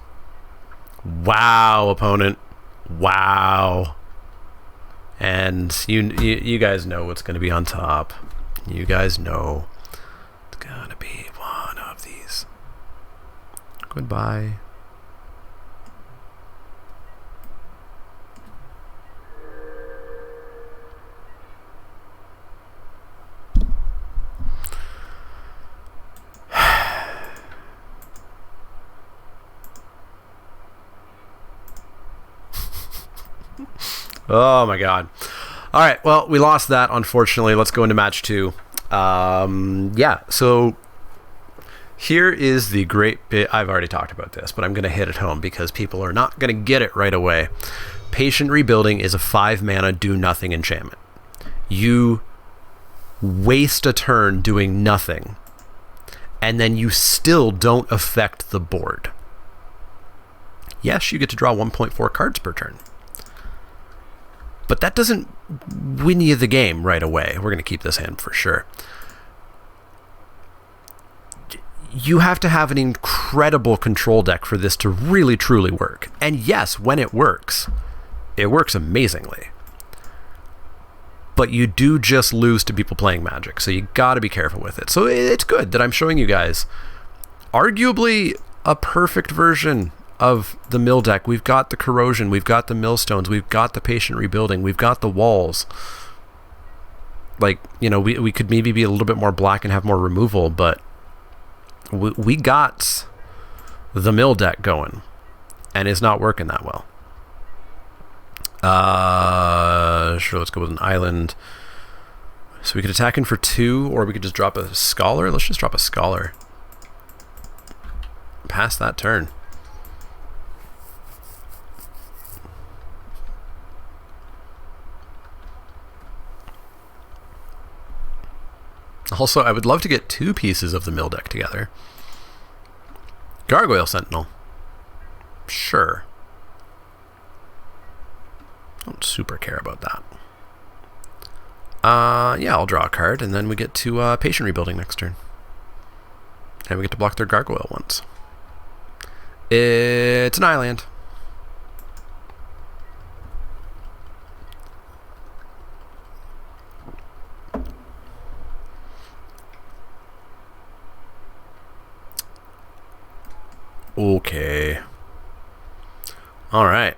Wow, opponent. Wow. And you guys know what's going to be on top. You guys know it's going to be one of these. Goodbye. Oh my god. All right, well, we lost that, unfortunately. Let's go into match 2. Yeah, so here is the great bit. I've already talked about this, but I'm going to hit it home because people are not going to get it right away. Patient Rebuilding is a 5-mana do-nothing enchantment. You waste a turn doing nothing, and then you still don't affect the board. Yes, you get to draw 1.4 cards per turn. But that doesn't win you the game right away. We're going to keep this hand for sure. You have to have an incredible control deck for this to really, truly work. And yes, when it works amazingly. But you do just lose to people playing Magic, so you got to be careful with it. So it's good that I'm showing you guys arguably a perfect version of the mill deck. We've got the Corrosion, we've got the Millstones, we've got the Patient Rebuilding, we've got the walls. Like, you know, we could maybe be a little bit more black and have more removal, but we got the mill deck going, and it's not working that well. Sure, let's go with an island. So we could attack in for 2, or we could just drop a Scholar. Let's just drop a Scholar. Pass that turn. Also, I would love to get 2 pieces of the mill deck together. Gargoyle Sentinel. Sure. Don't super care about that. Yeah, I'll draw a card, and then we get to Patient Rebuilding next turn. And we get to block their Gargoyle once. It's an island. Okay. Alright.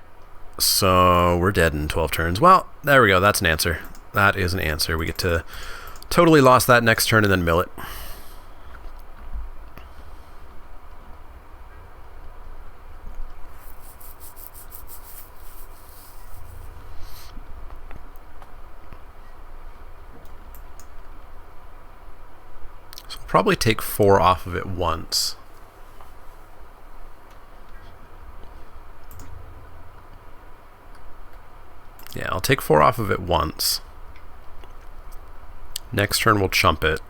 So we're dead in 12 turns. Well, there we go. That's an answer. That is an answer. We get to totally lost that next turn and then mill it. So we'll probably take 4 off of it once. Yeah, I'll take 4 off of it once. Next turn we'll chump it.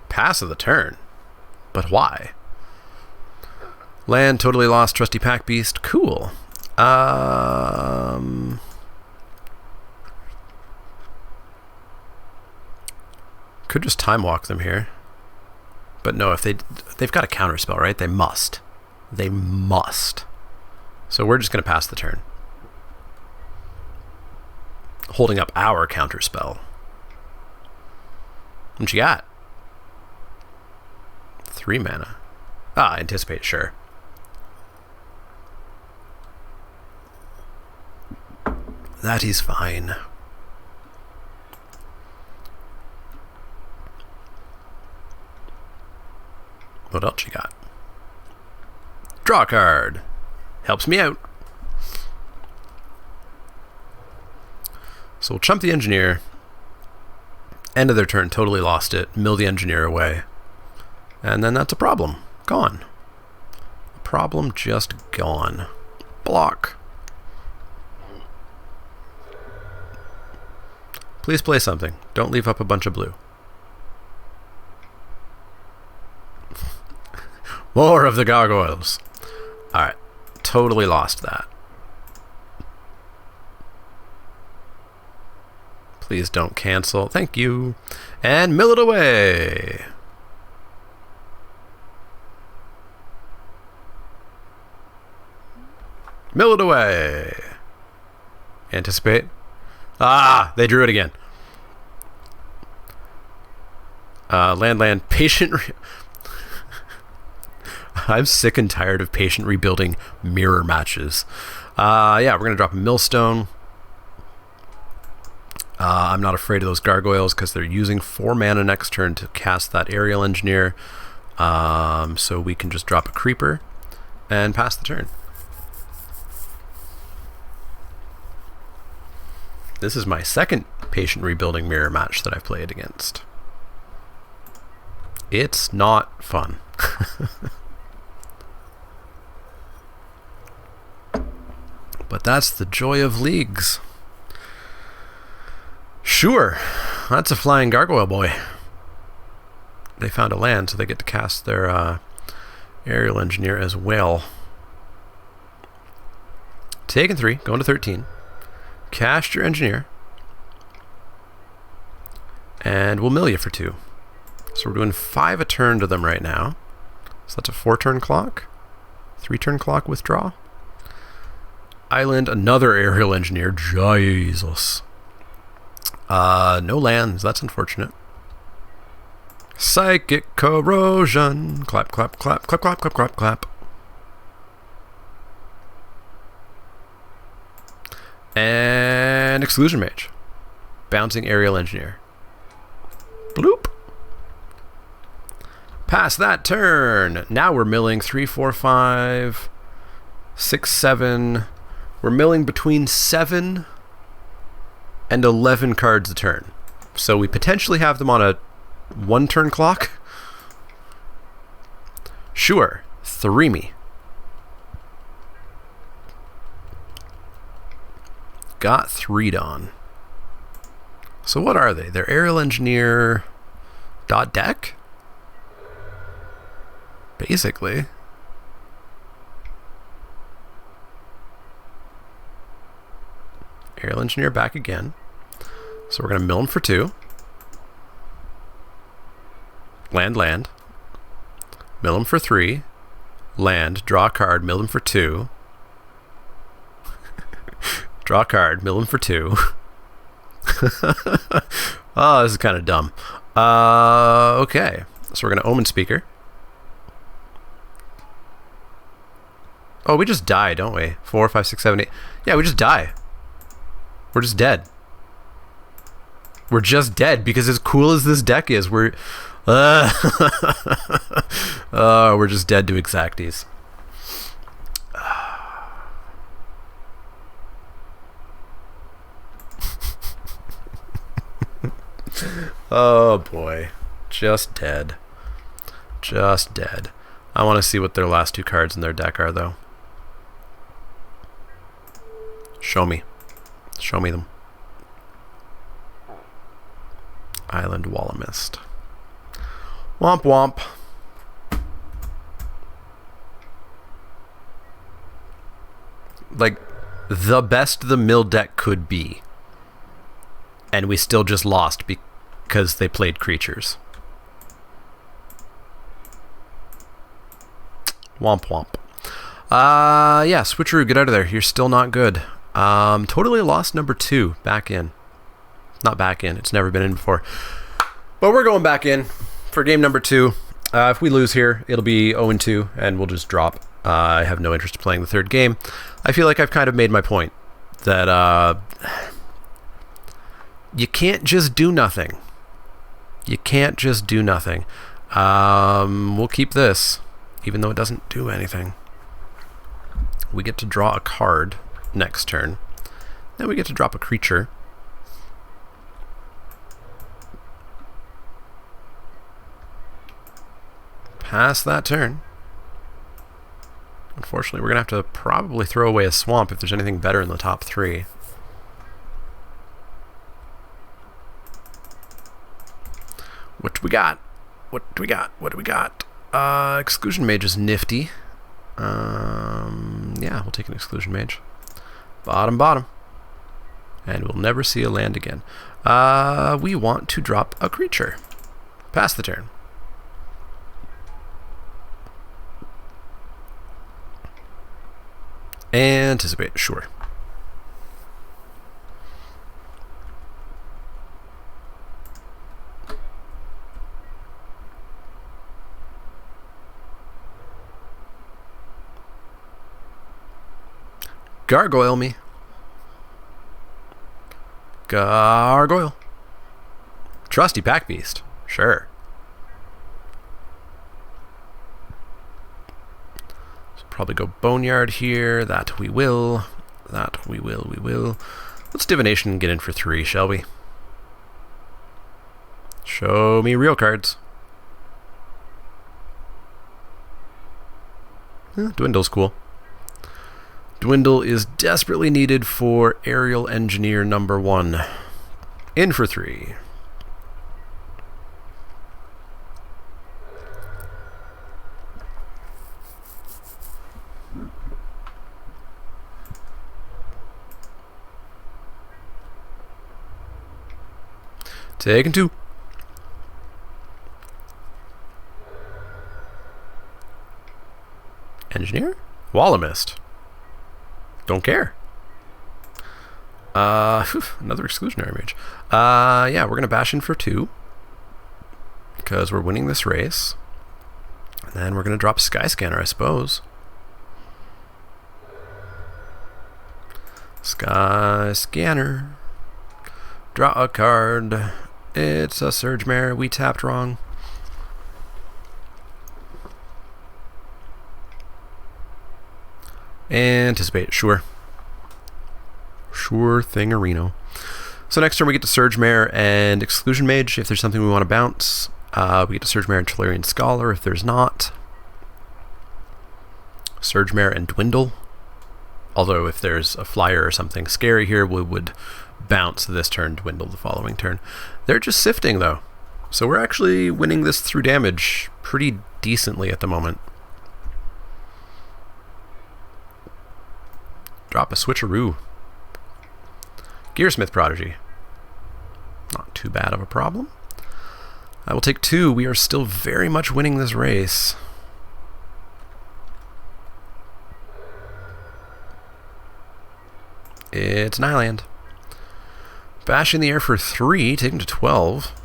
Pass of the turn. But why? Land, totally lost, Trusty Pack Beast. Cool. Could just time walk them here. But no, if they've got a counterspell, right? They must. They must. So we're just going to pass the turn. holding up our counterspell. What you got? 3 mana. Ah, anticipate, sure. That is fine. What else you got? Draw a card. Helps me out. So we'll chump the engineer. End of their turn, totally lost it. Mill the engineer away. And then that's a problem. Gone. Problem just gone. Block. Please play something. Don't leave up a bunch of blue. More of the gargoyles. Alright. Totally lost that. Please don't cancel. Thank you. And mill it away. Mill it away. Anticipate. Ah, they drew it again. Land, patient. I'm sick and tired of patient rebuilding mirror matches. Yeah, we're going to drop a millstone. I'm not afraid of those gargoyles because they're using 4 mana next turn to cast that aerial engineer. So we can just drop a creeper and pass the turn. This is my second patient rebuilding mirror match that I've played against. It's not fun. But that's the joy of leagues. Sure, that's a flying gargoyle boy. They found a land, so they get to cast their aerial engineer as well. Taking 3, going to 13. Cast your engineer. And we'll mill you for 2. So we're doing 5 a turn to them right now. So that's a 4-turn clock. 3-turn clock withdraw. Island, another aerial engineer. Jesus. No lands. That's unfortunate. Psychic corrosion. Clap, clap, clap, clap, clap, clap, clap, clap. And exclusion mage. Bouncing aerial engineer. Bloop. Pass that turn. Now we're milling 3, 4, 5, 6, 7. We're milling between 7 and 11 cards a turn. So we potentially have them on a 1-turn clock. Sure. 3 me. Got 3'd on. So what are they? They're aerial engineer dot deck? Basically. Aerial engineer back again. So we're going to mill him for 2. Land, land. Mill him for 3. Land, draw a card, mill him for 2. Draw a card, mill him for 2. Oh, this is kind of dumb. Okay. So we're going to Omen Speaker. Oh, we just die, don't we? 4, 5, 6, 7, 8. Yeah, we just die. We're just dead. We're just dead because as cool as this deck is, we're just dead to Exacties. Oh boy. Just dead. Just dead. I want to see what their last 2 cards in their deck are, though. Show me. Show me them. Island Wall of Mist. Womp womp. Like, the best the mill deck could be. And we still just lost because they played creatures. Womp womp. Yeah, switcheroo, get out of there. You're still not good. Totally lost number 2 back in. Not back in. It's never been in before. But we're going back in for game number 2. If we lose here, it'll be 0-2, and we'll just drop. I have no interest in playing the third game. I feel like I've kind of made my point that you can't just do nothing. You can't just do nothing. We'll keep this, even though it doesn't do anything. We get to draw a card next turn. Then we get to drop a creature. Pass that turn. Unfortunately, we're going to have to probably throw away a swamp if there's anything better in the top 3. What do we got? What do we got? What do we got? Exclusion Mage is nifty. Yeah, we'll take an Exclusion Mage. Bottom. And we'll never see a land again. We want to drop a creature. Pass the turn. Anticipate, sure. Gargoyle me. Gargoyle. Trusty Pack Beast. Sure. So probably go Boneyard here. That we will. That we will. Let's Divination and get in for 3, shall we? Show me real cards. Dwindle's cool. Dwindle is desperately needed for Aerial Engineer number 1. In for 3. Taking 2. Engineer? Wallamist. Don't care. Another Exclusionary Mage. Yeah, we're going to bash in for 2. Because we're winning this race. And then we're going to drop Sky Scanner, I suppose. Sky Scanner. Draw a card. It's a Surge Mare. We tapped wrong. Anticipate, sure. Sure thing, Areno. So next turn we get to Surge Mare and Exclusion Mage if there's something we want to bounce. We get to Surge Mare and Tolarian Scholar if there's not. Surge Mare and Dwindle. Although if there's a flyer or something scary here, we would bounce this turn, Dwindle the following turn. They're just sifting though. So we're actually winning this through damage pretty decently at the moment. Drop a switcheroo. Gearsmith Prodigy. Not too bad of a problem. I will take 2. We are still very much winning this race. It's an island. Bash in the air for 3, taking to 12.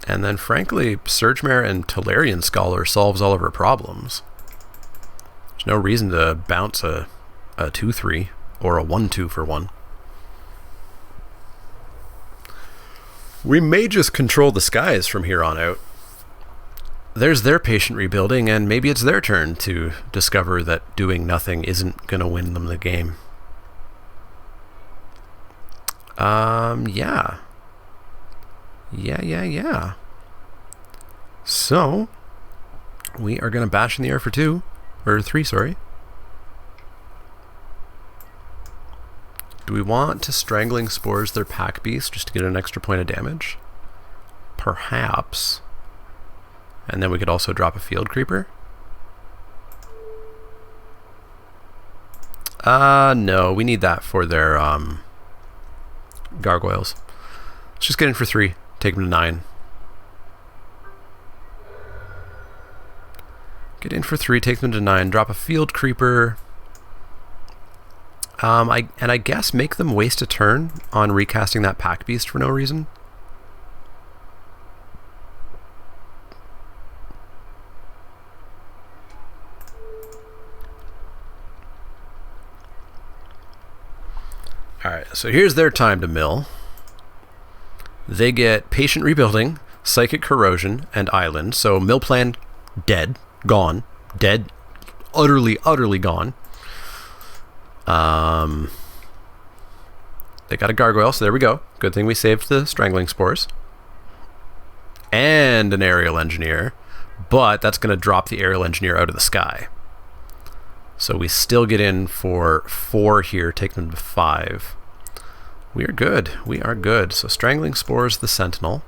And then, frankly, Surge Mare and Tolarian Scholar solves all of her problems. There's no reason to bounce a 2-3 or a 1-2 for 1. We may just control the skies from here on out. There's their patient rebuilding, and maybe it's their turn to discover that doing nothing isn't going to win them the game. Yeah. Yeah. So, we are going to bash in the air for 2. Or 3, sorry. Do we want to Strangling Spores their Pack Beast just to get an extra point of damage? Perhaps. And then we could also drop a Field Creeper. No, we need that for their gargoyles. Let's just get in for 3. Take them to 9. Get in for 3, take them to 9, drop a field creeper. I guess make them waste a turn on recasting that pack beast for no reason. Alright, so here's their time to mill. They get Patient Rebuilding, Psychic Corrosion, and Island. So mill plan, dead, gone, dead, utterly gone. They got a Gargoyle, so there we go. Good thing we saved the Strangling Spores. And an Aerial Engineer, but that's going to drop the Aerial Engineer out of the sky. So we still get in for 4 here, take them to 5. We are good. We are good. So Strangling Spores, the Sentinel.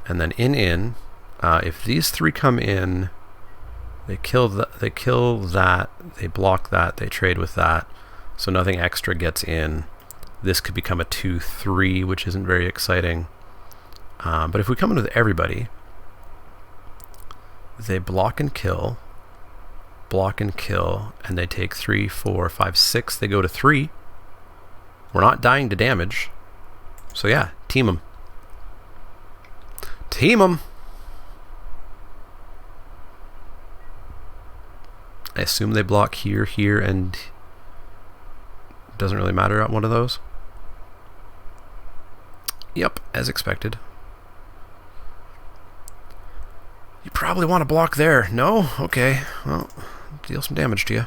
And then if these 3 come in, they kill that, they block that, they trade with that. So nothing extra gets in. This could become a 2-3, which isn't very exciting. But if we come in with everybody, they block and kill, and they take 3, 4, 5, 6. They go to 3. We're not dying to damage. So yeah, team them. Team them. I assume they block here, here, and doesn't really matter at one of those. Yep, as expected. You probably want to block there. No? Okay. Well, deal some damage to you.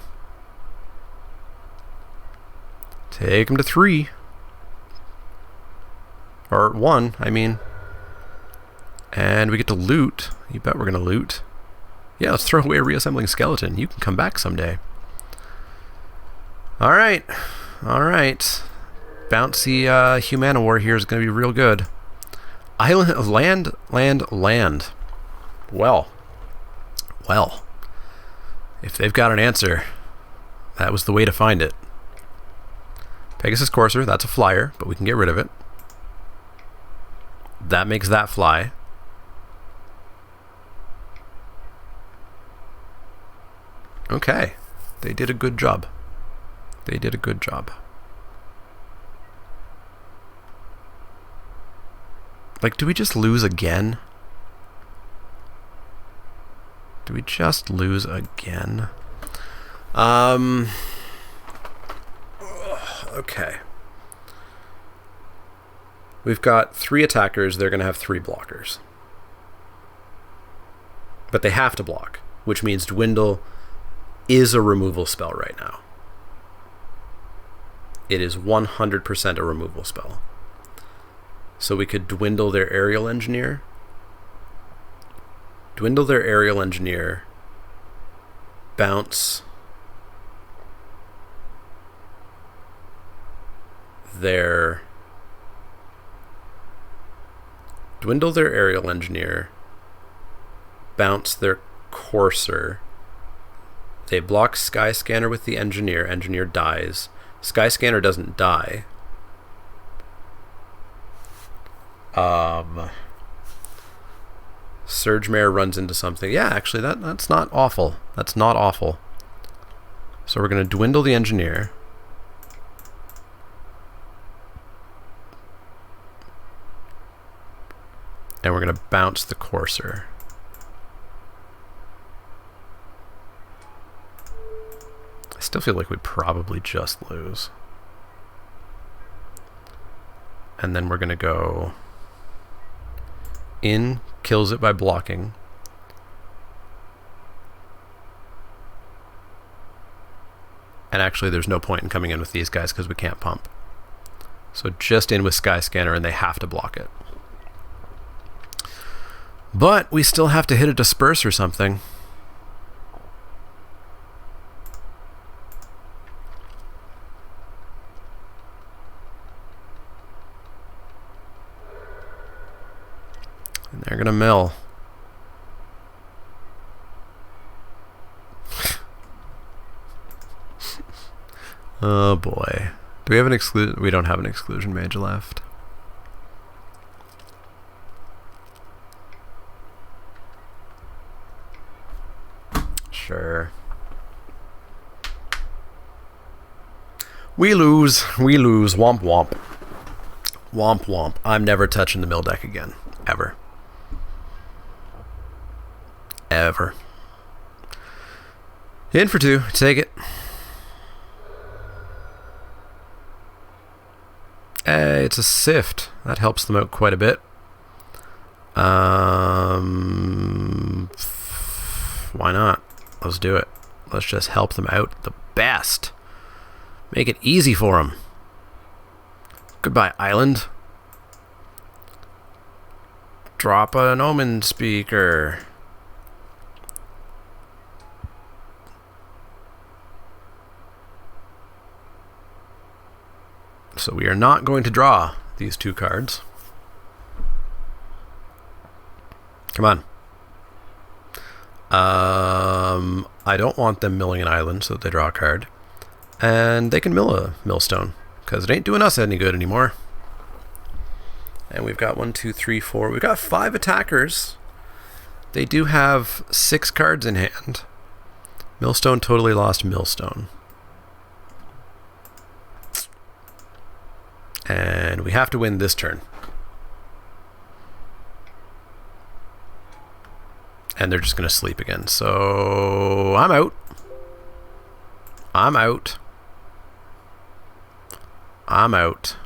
Take him to 3. Or 1, I mean. And we get to loot. You bet we're going to loot. Yeah, let's throw away a reassembling skeleton. You can come back someday. Alright. Alright. Bouncy Humanowar here is going to be real good. Island of land. Well. If they've got an answer, that was the way to find it. Pegasus Courser, that's a flyer, but we can get rid of it. That makes that fly. Okay. They did a good job. They did a good job. Like, do we just lose again? Do we just lose again? Okay. We've got 3 attackers. They're going to have 3 blockers. But they have to block, which means Dwindle is a removal spell right now. It is 100% a removal spell. So we could dwindle their Aerial Engineer. Dwindle their Aerial Engineer. Bounce their... Dwindle their Aerial Engineer. Bounce their Courser. They block Skyscanner with the Engineer. Engineer dies. Skyscanner doesn't die. Surge Mare runs into something. Yeah, actually, that's not awful. That's not awful. So we're going to dwindle the Engineer. And we're going to bounce the Courser. I still feel like we'd probably just lose. And then we're going to go in, kills it by blocking. And actually there's no point in coming in with these guys because we can't pump. So just in with Skyscanner and they have to block it. But we still have to hit a Disperse or something. And they're going to mill. Oh boy. Do we have an exclusion? We don't have an exclusion mage left. Sure. We lose. Womp womp. Womp womp. I'm never touching the mill deck again. Ever. Ever. In for 2. Take it. It's a sift. That helps them out quite a bit. Why not? Let's do it. Let's just help them out the best. Make it easy for them. Goodbye, island. Drop an omen speaker. So we are not going to draw these 2 cards. Come on. I don't want them milling an island so that they draw a card. And they can mill a millstone, because it ain't doing us any good anymore. And we've got 1, 2, 3, 4. We've got 5 attackers. They do have 6 cards in hand. Millstone totally lost millstone. And we have to win this turn. And they're just going to sleep again. So I'm out. I'm out. I'm out.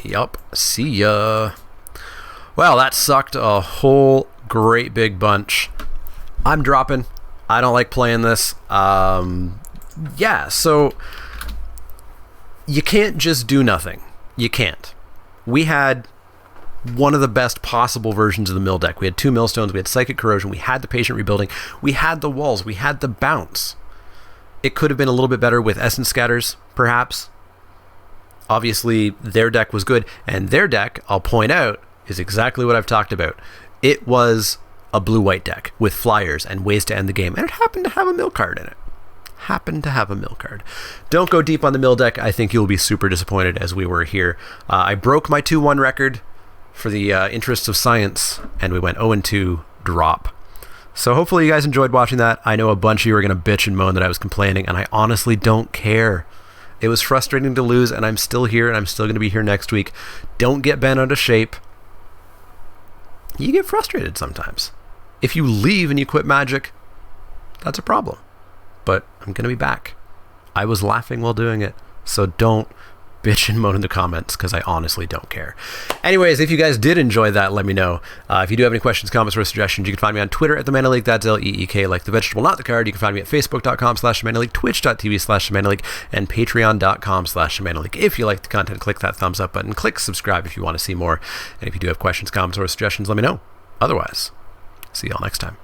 Yup. See ya. Well, that sucked a whole great big bunch. I'm dropping. I don't like playing this. Yeah, so you can't just do nothing. You can't. We had one of the best possible versions of the mill deck. We had 2 millstones, we had Psychic Corrosion, we had the Patient Rebuilding, we had the walls, we had the bounce. It could have been a little bit better with Essence Scatters, perhaps. Obviously, their deck was good, and their deck, I'll point out, is exactly what I've talked about. It was a blue-white deck with flyers and ways to end the game, and it happened to have a mill card in it. Happened to have a mill card. Don't go deep on the mill deck. I think you'll be super disappointed as we were here. I broke my 2-1 record for the interests of science, and we went 0-2 drop. So hopefully you guys enjoyed watching that. I know a bunch of you are going to bitch and moan that I was complaining, and I honestly don't care. It was frustrating to lose, and I'm still here, and I'm still going to be here next week. Don't get bent out of shape. You get frustrated sometimes. If you leave and you quit Magic, that's a problem. But I'm going to be back. I was laughing while doing it, so don't bitch and moan in the comments, because I honestly don't care. Anyways, if you guys did enjoy that, let me know. If you do have any questions, comments, or suggestions, you can find me on Twitter at the Mana Leek. That's L-E-E-K, like the vegetable, not the card. You can find me at facebook.com/Mana Leek, twitch.tv/Mana Leek, and patreon.com/Mana Leek. If you like the content, click that thumbs up button. Click subscribe if you want to see more. And if you do have questions, comments, or suggestions, let me know. Otherwise, see y'all next time.